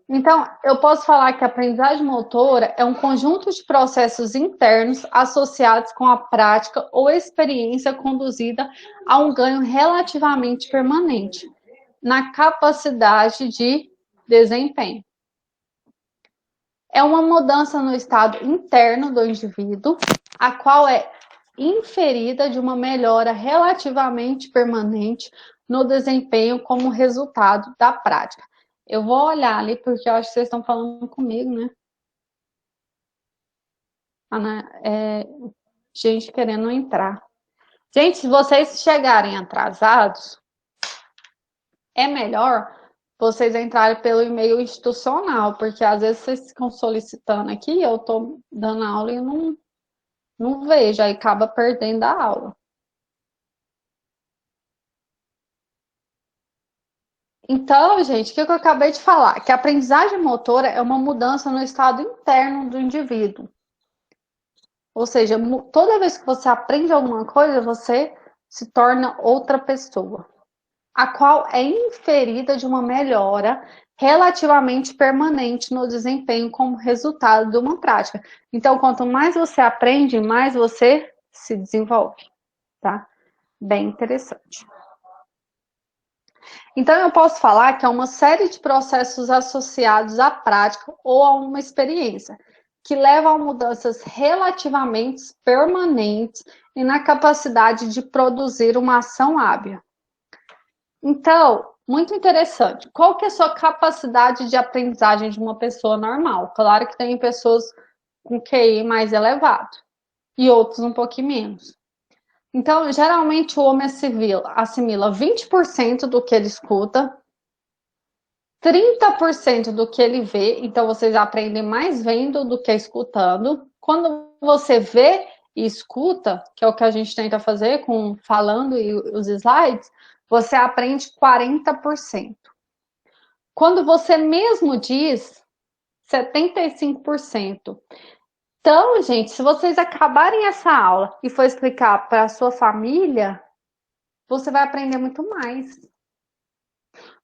Então, eu posso falar que a aprendizagem motora é um conjunto de processos internos associados com a prática ou experiência conduzida a um ganho relativamente permanente na capacidade de desempenho. É uma mudança no estado interno do indivíduo, a qual é inferida de uma melhora relativamente permanente no desempenho como resultado da prática. Eu vou olhar ali, porque eu acho que vocês estão falando comigo, né? Ana, gente querendo entrar. Gente, se vocês chegarem atrasados, é melhor vocês entrarem pelo e-mail institucional, porque às vezes vocês ficam solicitando aqui, eu estou dando aula e não vejo, aí acaba perdendo a aula. Então, gente, o que eu acabei de falar? Que a aprendizagem motora é uma mudança no estado interno do indivíduo. Ou seja, toda vez que você aprende alguma coisa, você se torna outra pessoa, a qual é inferida de uma melhora relativamente permanente no desempenho como resultado de uma prática. Então, quanto mais você aprende, mais você se desenvolve, tá? Bem interessante. Então, eu posso falar que é uma série de processos associados à prática ou a uma experiência, que levam a mudanças relativamente permanentes e na capacidade de produzir uma ação hábil. Então, muito interessante. Qual que é a sua capacidade de aprendizagem de uma pessoa normal? Claro que tem pessoas com QI mais elevado e outros um pouquinho menos. Então, geralmente o homem assimila 20% do que ele escuta, 30% do que ele vê, então vocês aprendem mais vendo do que escutando. Quando você vê e escuta, que é o que a gente tenta fazer com falando e os slides, você aprende 40%. Quando você mesmo diz, 75%. Então, gente, se vocês acabarem essa aula e for explicar para a sua família, você vai aprender muito mais.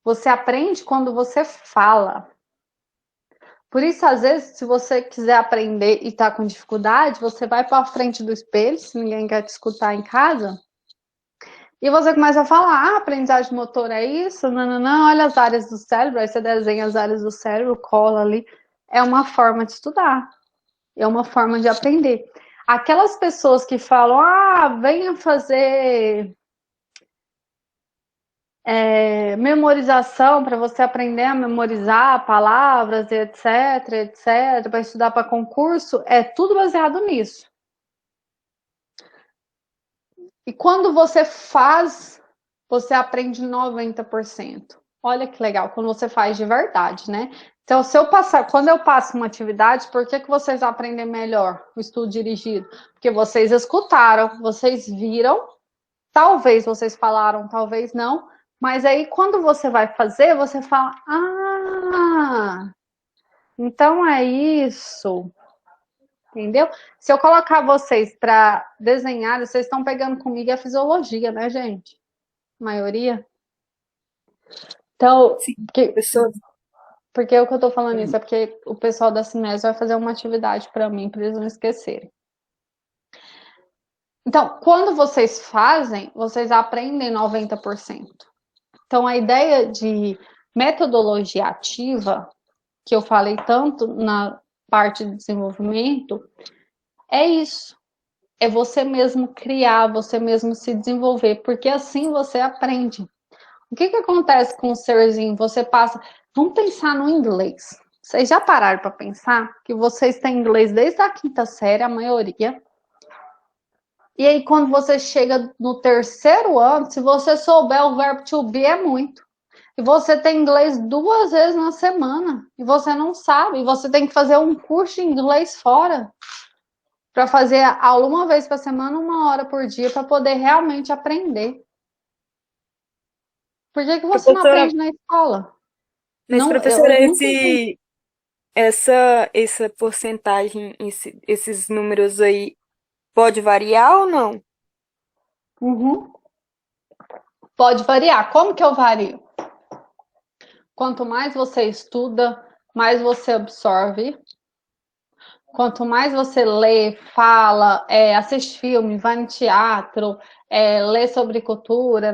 Você aprende quando você fala. Por isso, às vezes, se você quiser aprender e está com dificuldade, você vai para a frente do espelho, se ninguém quer te escutar em casa, e você começa a falar, aprendizagem motor é isso, não, olha as áreas do cérebro, aí você desenha as áreas do cérebro, cola ali. É uma forma de estudar. É uma forma de aprender. Aquelas pessoas que falam, venha fazer Memorização, para você aprender a memorizar palavras, etc, etc, para estudar para concurso, é tudo baseado nisso. E quando você faz, você aprende 90%. Olha que legal, quando você faz de verdade, né? Então, quando eu passo uma atividade, por que vocês aprendem melhor o estudo dirigido? Porque vocês escutaram, vocês viram, talvez vocês falaram, talvez não, mas aí quando você vai fazer, você fala, então é isso. Entendeu? Se eu colocar vocês para desenhar, vocês estão pegando comigo a fisiologia, né, gente? A maioria. Então,
Sim, professor.
porque o que eu tô falando isso é porque o pessoal da Cines vai fazer uma atividade para mim, para eles não esquecerem. Então, quando vocês fazem, vocês aprendem 90%. Então, a ideia de metodologia ativa, que eu falei tanto na parte de desenvolvimento, é isso. É você mesmo criar, você mesmo se desenvolver, porque assim você aprende. O que acontece com o serzinho? Você passa. Vamos pensar no inglês. Vocês já pararam para pensar que vocês têm inglês desde a quinta série, a maioria? E aí, quando você chega no terceiro ano, se você souber o verbo to be, é muito. E você tem inglês 2 vezes na semana. E você não sabe. E você tem que fazer um curso de inglês fora. Para fazer aula uma vez por semana, 1 hora por dia, para poder realmente aprender. Por que você não
Professora,
aprende na escola?
mas
Não,
professora,
eu nunca entendi.
essa porcentagem, esses números aí, pode variar ou não?
Uhum. Pode variar. Como que eu vario? Quanto mais você estuda, mais você absorve. Quanto mais você lê, fala, assiste filme, vai no teatro, lê sobre cultura,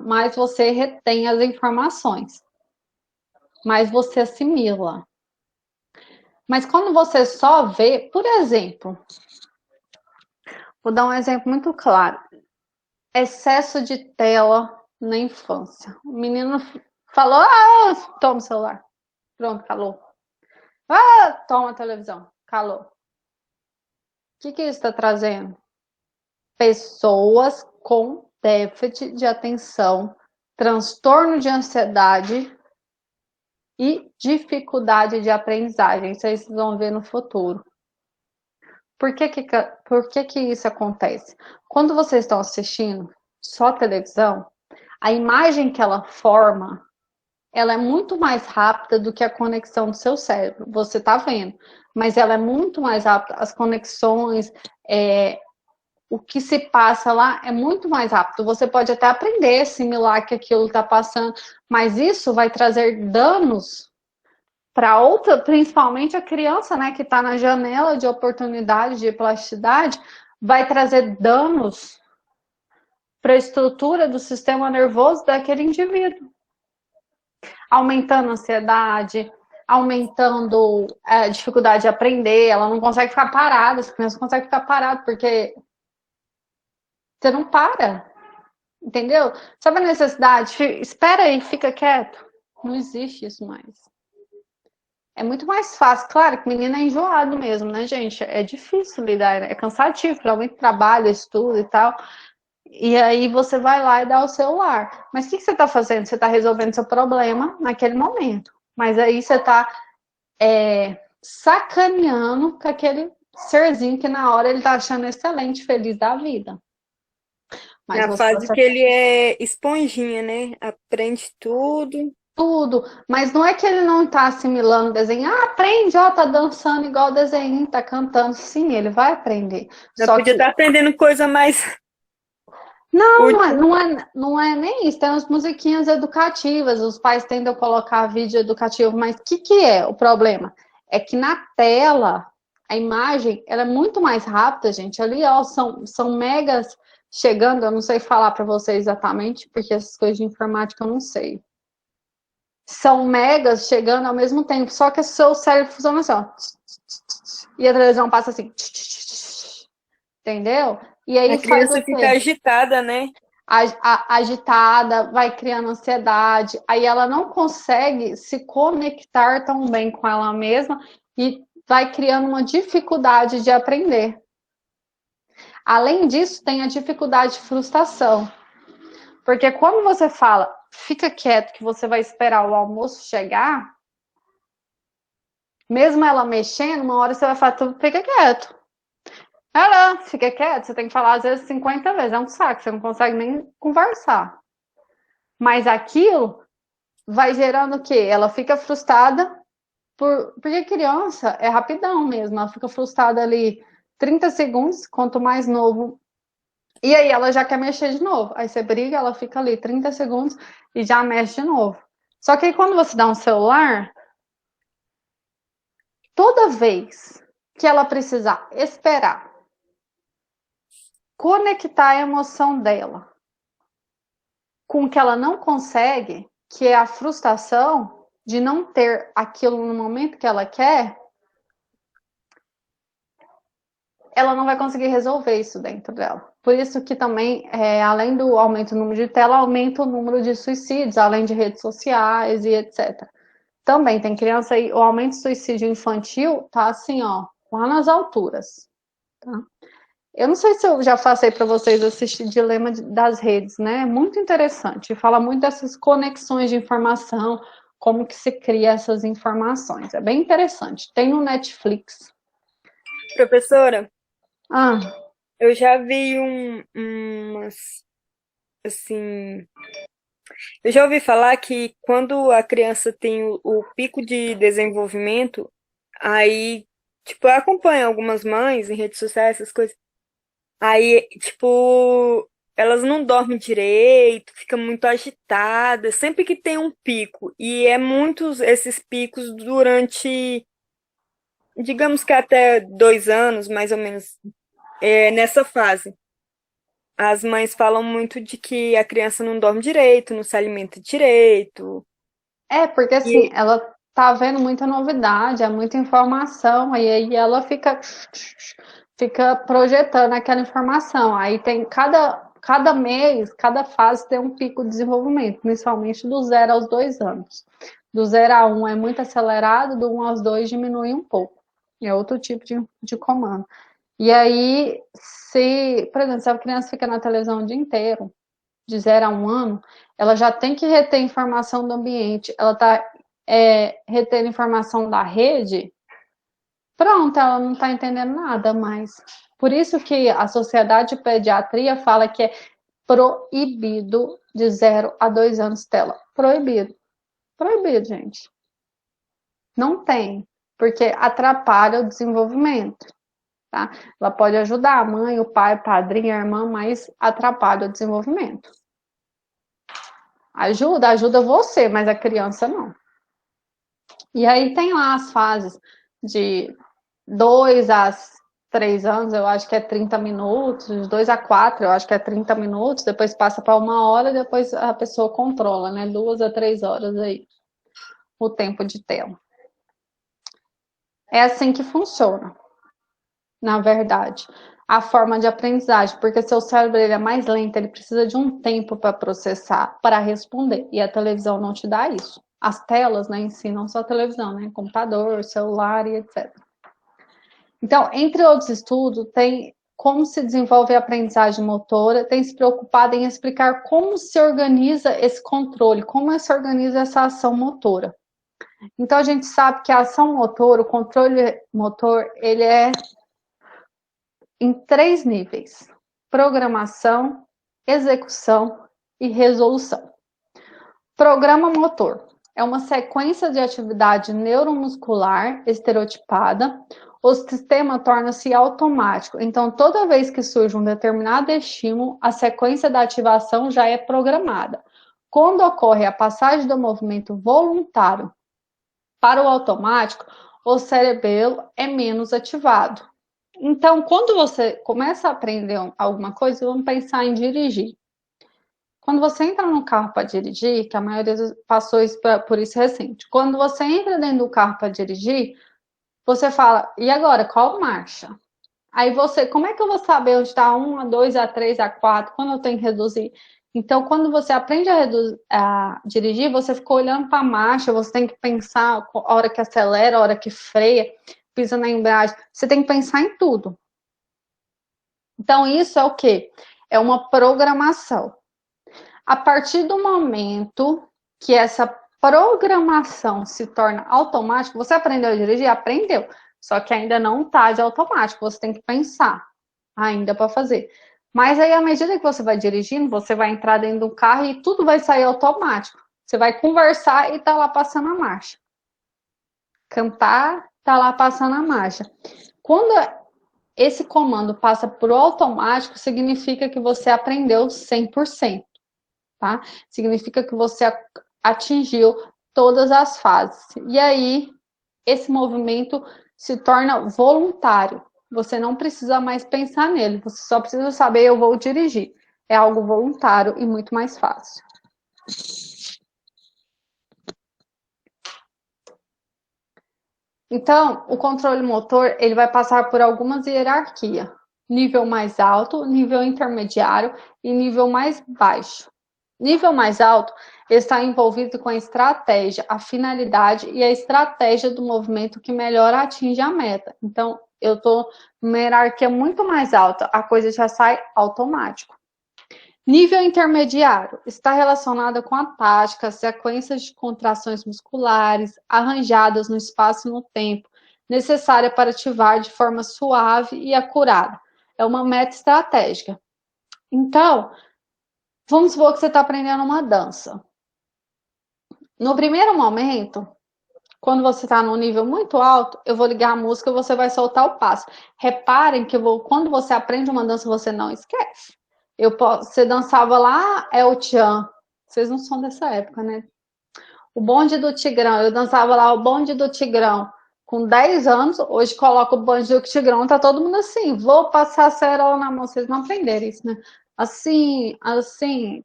mais você retém as informações. Mais você assimila. Mas quando você só vê, por exemplo, vou dar um exemplo muito claro. Excesso de tela na infância. O menino falou, toma o celular. Pronto, calou. Toma a televisão. Calou. O que isso está trazendo? Pessoas com déficit de atenção, transtorno de ansiedade e dificuldade de aprendizagem. Isso aí vocês vão ver no futuro. Por que isso acontece? Quando vocês estão assistindo só televisão, a imagem que ela forma, ela é muito mais rápida do que a conexão do seu cérebro. Você está vendo, mas ela é muito mais rápida. As conexões, o que se passa lá é muito mais rápido. Você pode até aprender, assimilar que aquilo está passando, mas isso vai trazer danos para outra, principalmente a criança, né, que está na janela de oportunidade, de plasticidade, vai trazer danos para a estrutura do sistema nervoso daquele indivíduo. Aumentando a ansiedade, aumentando a dificuldade de aprender, ela não consegue ficar parada, as crianças não conseguem ficar paradas, porque você não para, entendeu? Sabe a necessidade? Espera aí, fica quieto. Não existe isso mais. É muito mais fácil. Claro que menino é enjoado mesmo, né, gente? É difícil lidar, é cansativo, realmente trabalho, estudo e tal. E aí você vai lá e dá o celular. Mas o que você está fazendo? Você está resolvendo seu problema naquele momento. Mas aí você está sacaneando com aquele serzinho que na hora ele está achando excelente, feliz da vida. Mas
É a fase que ele é esponjinha, né? Aprende tudo.
tudo, mas não é que ele não está assimilando o desenho. Aprende, tá dançando igual o desenho, tá cantando. Sim, ele vai aprender.
Já
Só
podia
que
estar aprendendo coisa mais útil.
não é nem isso. Tem as musiquinhas educativas, os pais tendem a colocar vídeo educativo, mas o que é o problema? É que na tela, a imagem, ela é muito mais rápida, gente. Ali, são megas chegando, eu não sei falar para vocês exatamente, porque essas coisas de informática eu não sei. São megas chegando ao mesmo tempo, só que o seu cérebro funciona assim, ó. E a televisão passa assim. Entendeu? E aí
A
faz
criança
o
fica
quê?
agitada, né?
agitada, vai criando ansiedade, aí ela não consegue se conectar tão bem com ela mesma e vai criando uma dificuldade de aprender. Além disso, tem a dificuldade de frustração. Porque quando você fala, fica quieto que você vai esperar o almoço chegar, mesmo ela mexendo, uma hora você vai falar, tu fica quieto. Ela fica quieto, você tem que falar às vezes 50 vezes, é um saco, você não consegue nem conversar. Mas aquilo vai gerando o quê? Ela fica frustrada, porque criança é rapidão mesmo, ela fica frustrada ali 30 segundos, quanto mais novo. E aí ela já quer mexer de novo. Aí você briga, ela fica ali 30 segundos e já mexe de novo. Só que aí quando você dá um celular, toda vez que ela precisar esperar, conectar a emoção dela com o que ela não consegue, que é a frustração de não ter aquilo no momento que ela quer, ela não vai conseguir resolver isso dentro dela. Por isso que também, além do aumento do número de tela, aumenta o número de suicídios, além de redes sociais e etc. Também tem criança aí, o aumento de suicídio infantil tá assim, ó, lá nas alturas. Tá? Eu não sei se eu já passei para vocês assistir Dilema das Redes, né? É muito interessante. Fala muito dessas conexões de informação, como que se cria essas informações. É bem interessante. Tem no Netflix.
Professora,
Ah,
eu já vi umas, assim, eu já ouvi falar que quando a criança tem o pico de desenvolvimento, aí, tipo, eu acompanho algumas mães em redes sociais, essas coisas. Aí, tipo, elas não dormem direito, fica muito agitada, sempre que tem um pico. E é muitos esses picos durante, digamos que até 2 anos, mais ou menos, nessa fase. As mães falam muito de que a criança não dorme direito, não se alimenta direito.
porque assim,
E
ela tá vendo muita novidade, é muita informação, e aí ela fica projetando aquela informação. Aí tem cada mês, cada fase tem um pico de desenvolvimento, principalmente do 0 aos 2 anos. Do 0 a 1 é muito acelerado, do 1 aos 2 diminui um pouco. É outro tipo de comando. E aí, por exemplo, se a criança fica na televisão o dia inteiro, de 0 a 1 ano, ela já tem que reter informação do ambiente, ela está retendo informação da rede, pronto, ela não está entendendo nada mais. Por isso que a Sociedade de Pediatria fala que é proibido de 0 a 2 anos tela. Proibido. Proibido, gente. Não tem, porque atrapalha o desenvolvimento. Tá? Ela pode ajudar a mãe, o pai, o padrinho, a irmã, mas atrapalha o desenvolvimento. Ajuda você, mas a criança não. E aí tem lá as fases de 2 a 3 anos, eu acho que é 30 minutos, de 2 a 4, eu acho que é 30 minutos, depois passa para 1 hora, depois a pessoa controla, né? 2 a 3 horas aí, o tempo de tela. É assim que funciona, na verdade, a forma de aprendizagem, porque seu cérebro ele é mais lento, ele precisa de um tempo para processar, para responder, e a televisão não te dá isso. As telas, né, em si, não só a televisão, né, computador, celular e etc. Então, entre outros estudos, tem como se desenvolve a aprendizagem motora, tem se preocupado em explicar como se organiza esse controle, como se organiza essa ação motora. Então, a gente sabe que a ação motora, o controle motor, ele é em 3 níveis: programação, execução e resolução. Programa motor é uma sequência de atividade neuromuscular estereotipada. O sistema torna-se automático. Então, toda vez que surge um determinado estímulo, a sequência da ativação já é programada. Quando ocorre a passagem do movimento voluntário para o automático, o cérebro é menos ativado. Então, quando você começa a aprender alguma coisa, vamos pensar em dirigir. Quando você entra no carro para dirigir, que a maioria passou por isso recente, quando você entra dentro do carro para dirigir, você fala, e agora, qual marcha? Aí como é que eu vou saber onde está 1, a 2, a 3, a 4, quando eu tenho que reduzir? Então, quando você aprende a dirigir, você fica olhando para a marcha, você tem que pensar a hora que acelera, a hora que freia, pisa na embreagem. Você tem que pensar em tudo. Então, isso é o quê? É uma programação. A partir do momento que essa programação se torna automática, você aprendeu a dirigir? Aprendeu. Só que ainda não está de automático, você tem que pensar ainda para fazer. Mas aí, à medida que você vai dirigindo, você vai entrar dentro do carro e tudo vai sair automático. Você vai conversar e tá lá passando a marcha. Cantar, tá lá passando a marcha. Quando esse comando passa para o automático, significa que você aprendeu 100%, tá? Significa que você atingiu todas as fases. E aí, esse movimento se torna voluntário. Você não precisa mais pensar nele, você só precisa saber, eu vou dirigir. É algo voluntário e muito mais fácil. Então, o controle motor, ele vai passar por algumas hierarquias. Nível mais alto, nível intermediário e nível mais baixo. Nível mais alto está envolvido com a estratégia, a finalidade e a estratégia do movimento que melhor atinge a meta. Então, eu estou numa hierarquia muito mais alta, a coisa já sai automático. Nível intermediário está relacionado com a tática, sequências de contrações musculares arranjadas no espaço e no tempo, necessária para ativar de forma suave e acurada. É uma meta estratégica. Então, vamos supor que você está aprendendo uma dança. No primeiro momento, quando você está num nível muito alto, eu vou ligar a música e você vai soltar o passo. Reparem que quando você aprende uma dança, você não esquece. Você dançava lá, é o Tchan. Vocês não são dessa época, né? O bonde do Tigrão. Eu dançava lá o bonde do Tigrão. Com 10 anos, hoje coloca o bonde do Tigrão, tá todo mundo assim. Vou passar a cerola na mão. Vocês não aprenderam isso, né? Assim,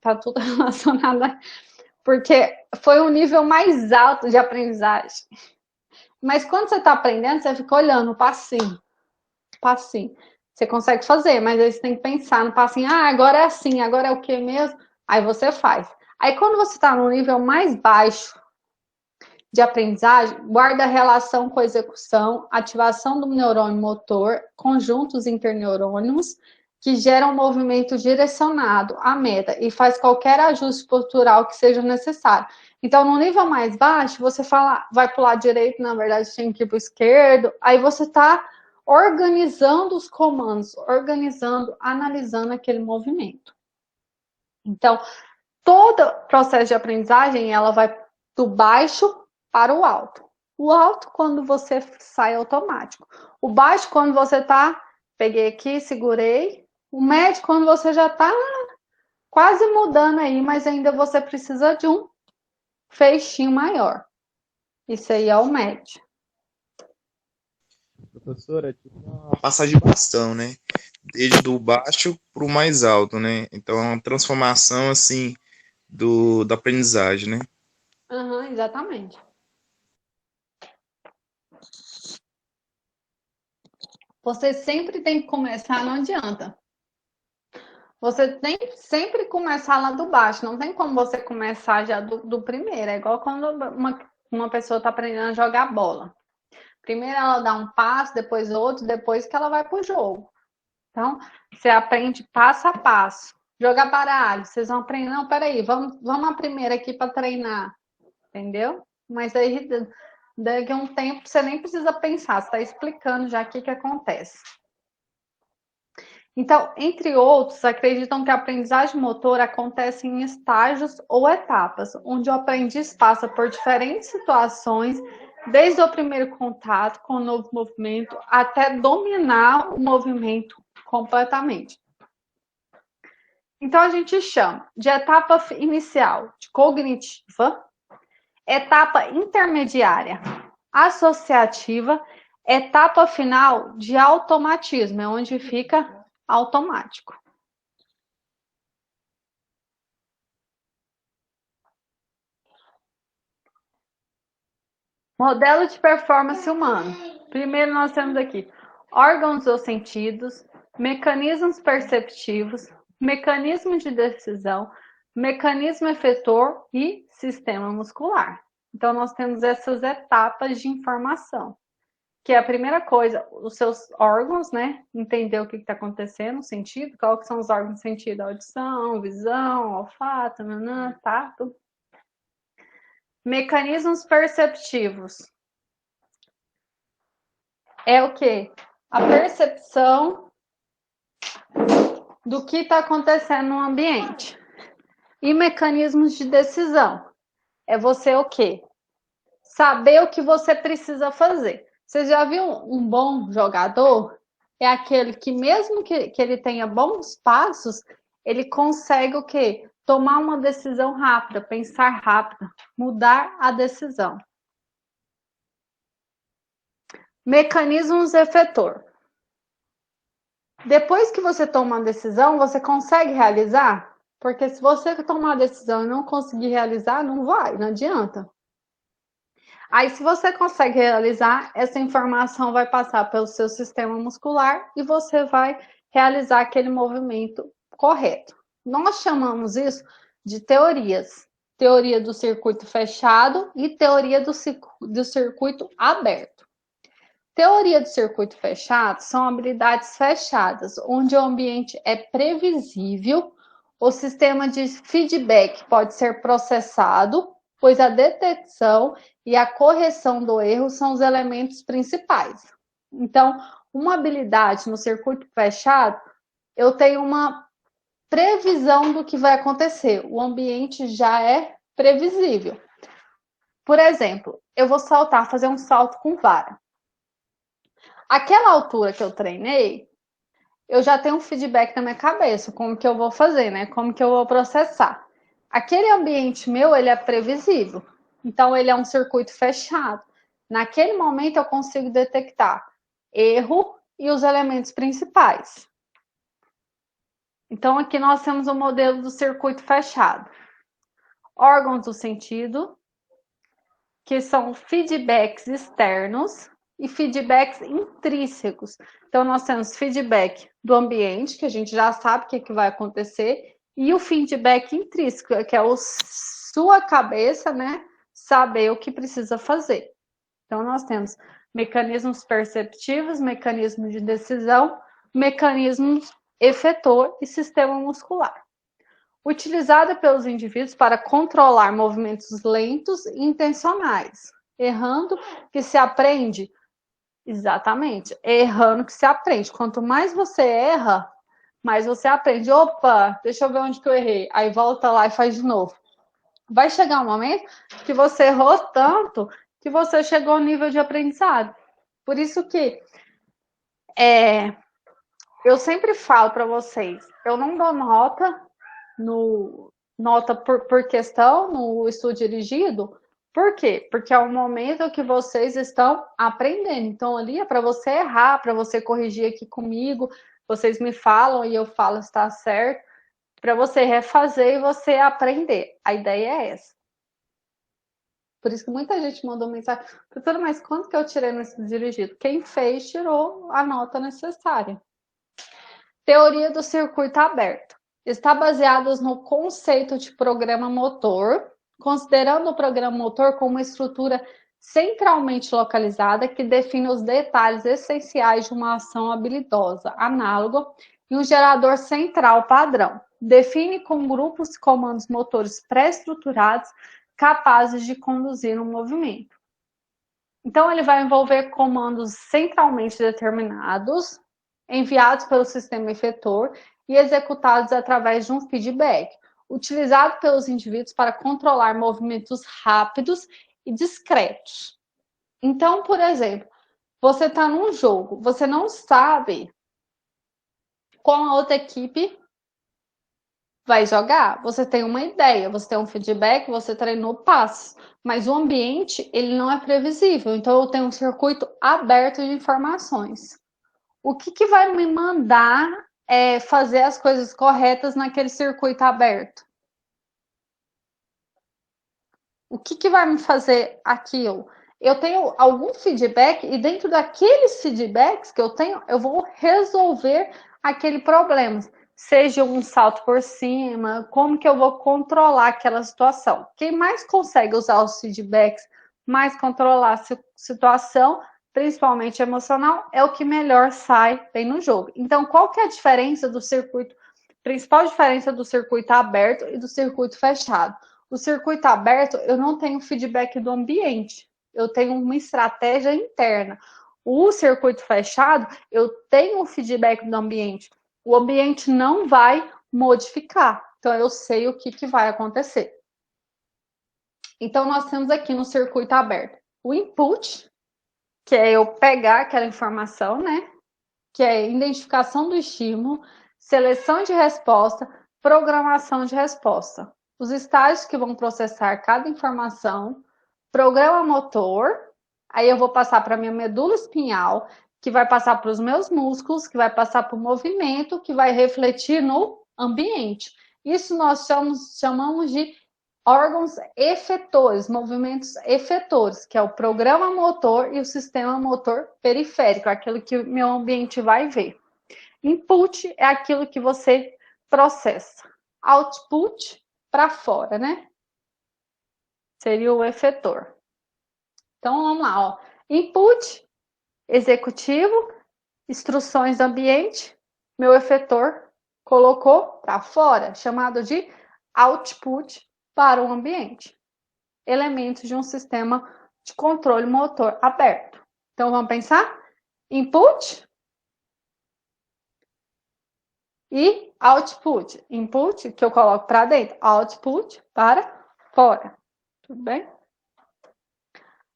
tá tudo relacionado. Porque foi um nível mais alto de aprendizagem. Mas quando você tá aprendendo, você fica olhando o passinho. Passinho. Você consegue fazer, mas aí você tem que pensar no passinho. Ah, agora é assim, agora é o que mesmo? Aí você faz. Aí quando você está no nível mais baixo de aprendizagem, guarda a relação com a execução, ativação do neurônio motor, conjuntos interneurônicos que geram um movimento direcionado à meta e faz qualquer ajuste postural que seja necessário. Então, no nível mais baixo, você vai para o lado direito, na verdade, tem que ir para o esquerdo, aí você está organizando os comandos, analisando aquele movimento. Então, todo processo de aprendizagem, ela vai do baixo para o alto. O alto, quando você sai automático. O baixo, quando você tá, peguei aqui, segurei. O médio, quando você já tá quase mudando aí, mas ainda você precisa de um feixinho maior. Isso aí é o médio.
Professora, é tipo uma passagem de bastão, né? Desde do baixo para o mais alto, né? Então é uma transformação assim da aprendizagem, né?
Uhum, exatamente. Você sempre tem que começar, não adianta. Você tem que sempre começar lá do baixo. Não tem como você começar já do primeiro. É igual quando uma pessoa está aprendendo a jogar bola. Primeiro ela dá um passo, depois outro, depois que ela vai pro jogo. Então, você aprende passo a passo. Jogar baralho, vocês vão aprender. Não, peraí, vamos a primeira aqui para treinar. Entendeu? Mas aí, daqui a um tempo, você nem precisa pensar. Você está explicando já o que acontece. Então, entre outros, acreditam que a aprendizagem motora acontece em estágios ou etapas, onde o aprendiz passa por diferentes situações, desde o primeiro contato com o novo movimento até dominar o movimento completamente. Então, a gente chama de etapa inicial de cognitiva, etapa intermediária associativa, etapa final de automatismo, é onde fica automático. Modelo de performance humano. Primeiro nós temos aqui órgãos ou sentidos, mecanismos perceptivos, mecanismo de decisão, mecanismo efetor e sistema muscular. Então, nós temos essas etapas de informação, que é a primeira coisa, os seus órgãos, né? Entender o que está acontecendo, o sentido, qual que são os órgãos de sentido, audição, visão, olfato, tato. Mecanismos perceptivos. É o quê? A percepção do que está acontecendo no ambiente. E mecanismos de decisão. É você o quê? Saber o que você precisa fazer. Você já viu um bom jogador? É aquele que mesmo que ele tenha bons passos, ele consegue o quê? Tomar uma decisão rápida, pensar rápido, mudar a decisão. Mecanismos efetor. Depois que você toma uma decisão, você consegue realizar? Porque se você tomar a decisão e não conseguir realizar, não vai, não adianta. Aí, se você consegue realizar, essa informação vai passar pelo seu sistema muscular e você vai realizar aquele movimento correto. Nós chamamos isso de teorias. Teoria do circuito fechado e teoria do circuito aberto. Teoria do circuito fechado são habilidades fechadas, onde o ambiente é previsível, o sistema de feedback pode ser processado, pois a detecção e a correção do erro são os elementos principais. Então, uma habilidade no circuito fechado, eu tenho uma previsão do que vai acontecer. O ambiente já é previsível. Por exemplo, eu vou saltar, fazer um salto com vara. Aquela altura que eu treinei, eu já tenho um feedback na minha cabeça, como que eu vou fazer, né? Como que eu vou processar. Aquele ambiente meu, ele é previsível. Então, ele é um circuito fechado. Naquele momento, eu consigo detectar erro e os elementos principais. Então, aqui nós temos o modelo do circuito fechado. Órgãos do sentido, que são feedbacks externos e feedbacks intrínsecos. Então, nós temos feedback do ambiente, que a gente já sabe o que vai acontecer, e o feedback intrínseco, que é a sua cabeça, né, saber o que precisa fazer. Então, nós temos mecanismos perceptivos, mecanismos de decisão, mecanismos efetor e sistema muscular. Utilizada pelos indivíduos para controlar movimentos lentos e intencionais. Errando que se aprende. Exatamente. É errando que se aprende. Quanto mais você erra, mais você aprende. Opa, deixa eu ver onde que eu errei. Aí volta lá e faz de novo. Vai chegar um momento que você errou tanto que você chegou ao nível de aprendizado. Por isso que eu sempre falo para vocês, eu não dou nota por questão no estudo dirigido. Por quê? Porque é o momento que vocês estão aprendendo. Então, ali é para você errar, para você corrigir aqui comigo. Vocês me falam e eu falo se está certo. Para você refazer e você aprender. A ideia é essa. Por isso que muita gente mandou mensagem. Doutora, mas quanto que eu tirei no estudo dirigido? Quem fez, tirou a nota necessária. Teoria do circuito aberto. Está baseada no conceito de programa motor, considerando o programa motor como uma estrutura centralmente localizada que define os detalhes essenciais de uma ação habilidosa, análoga, e um gerador central padrão. Define com grupos de comandos motores pré-estruturados capazes de conduzir um movimento. Então, ele vai envolver comandos centralmente determinados, enviados pelo sistema efetor e executados através de um feedback, utilizado pelos indivíduos para controlar movimentos rápidos e discretos. Então, por exemplo, você está num jogo, você não sabe qual a outra equipe vai jogar. Você tem uma ideia, você tem um feedback, você treinou passos, mas o ambiente, ele não é previsível. Então, eu tenho um circuito aberto de informações. O que vai me mandar fazer as coisas corretas naquele circuito aberto? O que vai me fazer aquilo? Eu tenho algum feedback e dentro daqueles feedbacks que eu tenho, eu vou resolver aquele problema. seja um salto por cima, como que eu vou controlar aquela situação. Quem mais consegue usar os feedbacks, mais controlar a situação, principalmente emocional, é o que melhor sai bem no jogo. Então, qual que é a diferença do circuito, principal diferença do circuito aberto e do circuito fechado? O circuito aberto, eu não tenho feedback do ambiente, eu tenho uma estratégia interna. O circuito fechado, eu tenho o feedback do ambiente. O ambiente não vai modificar. Então, eu sei o que vai acontecer. Então, nós temos aqui no circuito aberto o input, que é eu pegar aquela informação, né? Que é identificação do estímulo, seleção de resposta, programação de resposta. Os estágios que vão processar cada informação, programa motor, aí eu vou passar para a minha medula espinhal, que vai passar para os meus músculos, que vai passar para o movimento, que vai refletir no ambiente. Isso nós chamamos de órgãos efetores, movimentos efetores, que é o programa motor e o sistema motor periférico, aquilo que o meu ambiente vai ver. Input é aquilo que você processa. Output, para fora, né? Seria o efetor. Então, vamos lá, ó. Input, executivo, instruções do ambiente, meu efetor colocou para fora, chamado de output para o ambiente. Elementos de um sistema de controle motor aberto. Então, vamos pensar? Input e output. Input, que eu coloco para dentro. Output, para fora. Tudo bem?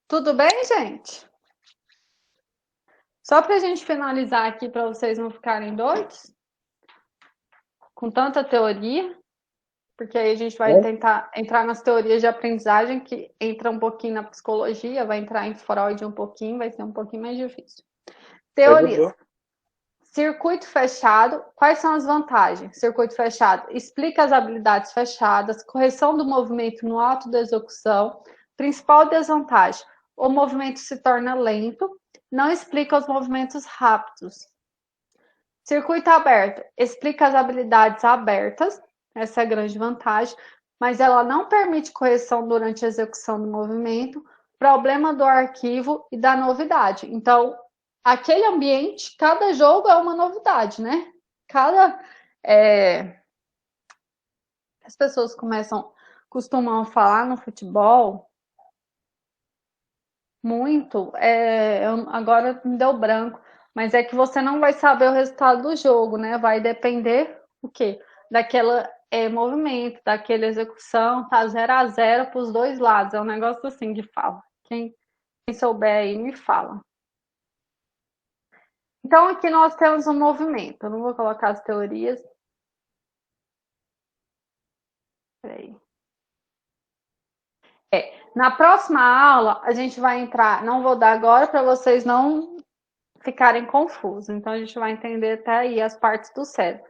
Tudo bem, gente? Só para a gente finalizar aqui, para vocês não ficarem doidos, com tanta teoria, porque aí a gente vai tentar entrar nas teorias de aprendizagem, que entra um pouquinho na psicologia, vai entrar em Freud um pouquinho, vai ser um pouquinho mais difícil. Teorias. Circuito fechado, quais são as vantagens? Circuito fechado explica as habilidades fechadas, correção do movimento no ato da execução. Principal desvantagem, o movimento se torna lento, não explica os movimentos rápidos. Circuito aberto explica as habilidades abertas, essa é a grande vantagem, mas ela não permite correção durante a execução do movimento, problema do arquivo e da novidade. Então, aquele ambiente, cada jogo é uma novidade, né? As pessoas costumam falar no futebol muito, agora me deu branco, mas é que você não vai saber o resultado do jogo, né? Vai depender o quê? Daquela movimento, daquela execução, tá 0-0 para os dois lados. É um negócio assim que fala. Quem souber aí me fala. Então, aqui nós temos um movimento. Eu não vou colocar as teorias. Peraí. Na próxima aula, a gente vai entrar... Não vou dar agora para vocês não ficarem confusos. Então, a gente vai entender até aí as partes do cérebro.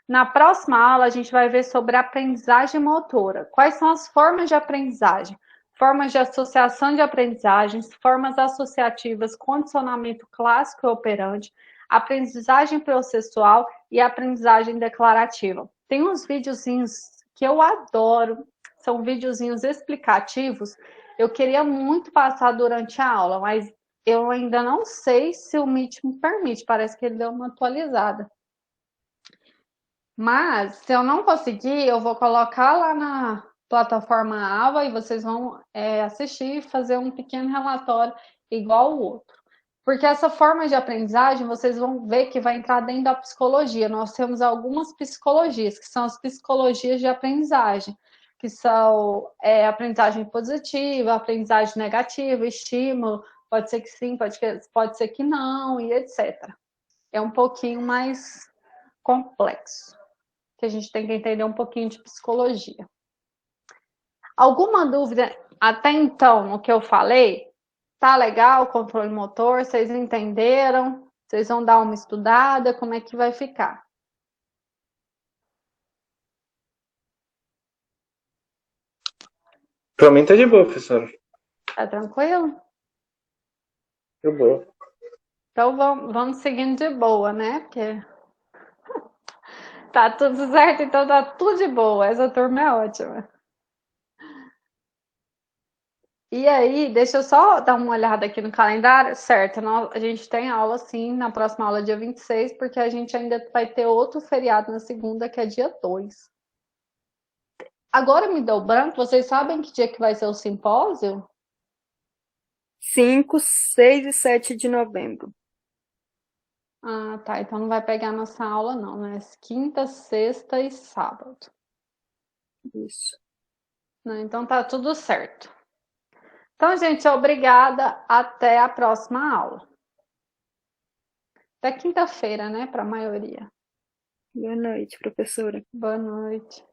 Na próxima aula, a gente vai ver sobre aprendizagem motora. Quais são as formas de aprendizagem? Formas de associação de aprendizagens, formas associativas, condicionamento clássico e operante, aprendizagem processual e aprendizagem declarativa. Tem uns videozinhos que eu adoro, são videozinhos explicativos. Eu queria muito passar durante a aula, mas eu ainda não sei se o Meet me permite, parece que ele deu uma atualizada. Mas, se eu não conseguir, eu vou colocar lá na plataforma Ava e vocês vão assistir e fazer um pequeno relatório igual o outro. Porque essa forma de aprendizagem, vocês vão ver que vai entrar dentro da psicologia. Nós temos algumas psicologias, que são as psicologias de aprendizagem, que são aprendizagem positiva, aprendizagem negativa, estímulo, pode ser que sim, pode ser que não, e etc. É um pouquinho mais complexo, que a gente tem que entender um pouquinho de psicologia. Alguma dúvida até então no que eu falei? Tá legal o controle motor? Vocês entenderam? Vocês vão dar uma estudada? Como é que vai ficar?
Pra mim tá de boa, professor.
Tá tranquilo?
De boa.
Então vamos seguindo de boa, né? Porque Tá tudo certo, então tá tudo de boa. Essa turma é ótima. E aí, deixa eu só dar uma olhada aqui no calendário. Certo, a gente tem aula sim na próxima aula, dia 26, porque a gente ainda vai ter outro feriado na segunda, que é dia 2. Agora me deu branco, vocês sabem que dia que vai ser o simpósio?
5, 6 e 7 de novembro.
Ah, tá. Então não vai pegar nossa aula, não, né? Quinta, sexta e sábado.
Isso.
Né? Então tá tudo certo. Então, gente, obrigada. Até a próxima aula. Até quinta-feira, né? Para a maioria.
Boa noite, professora.
Boa noite.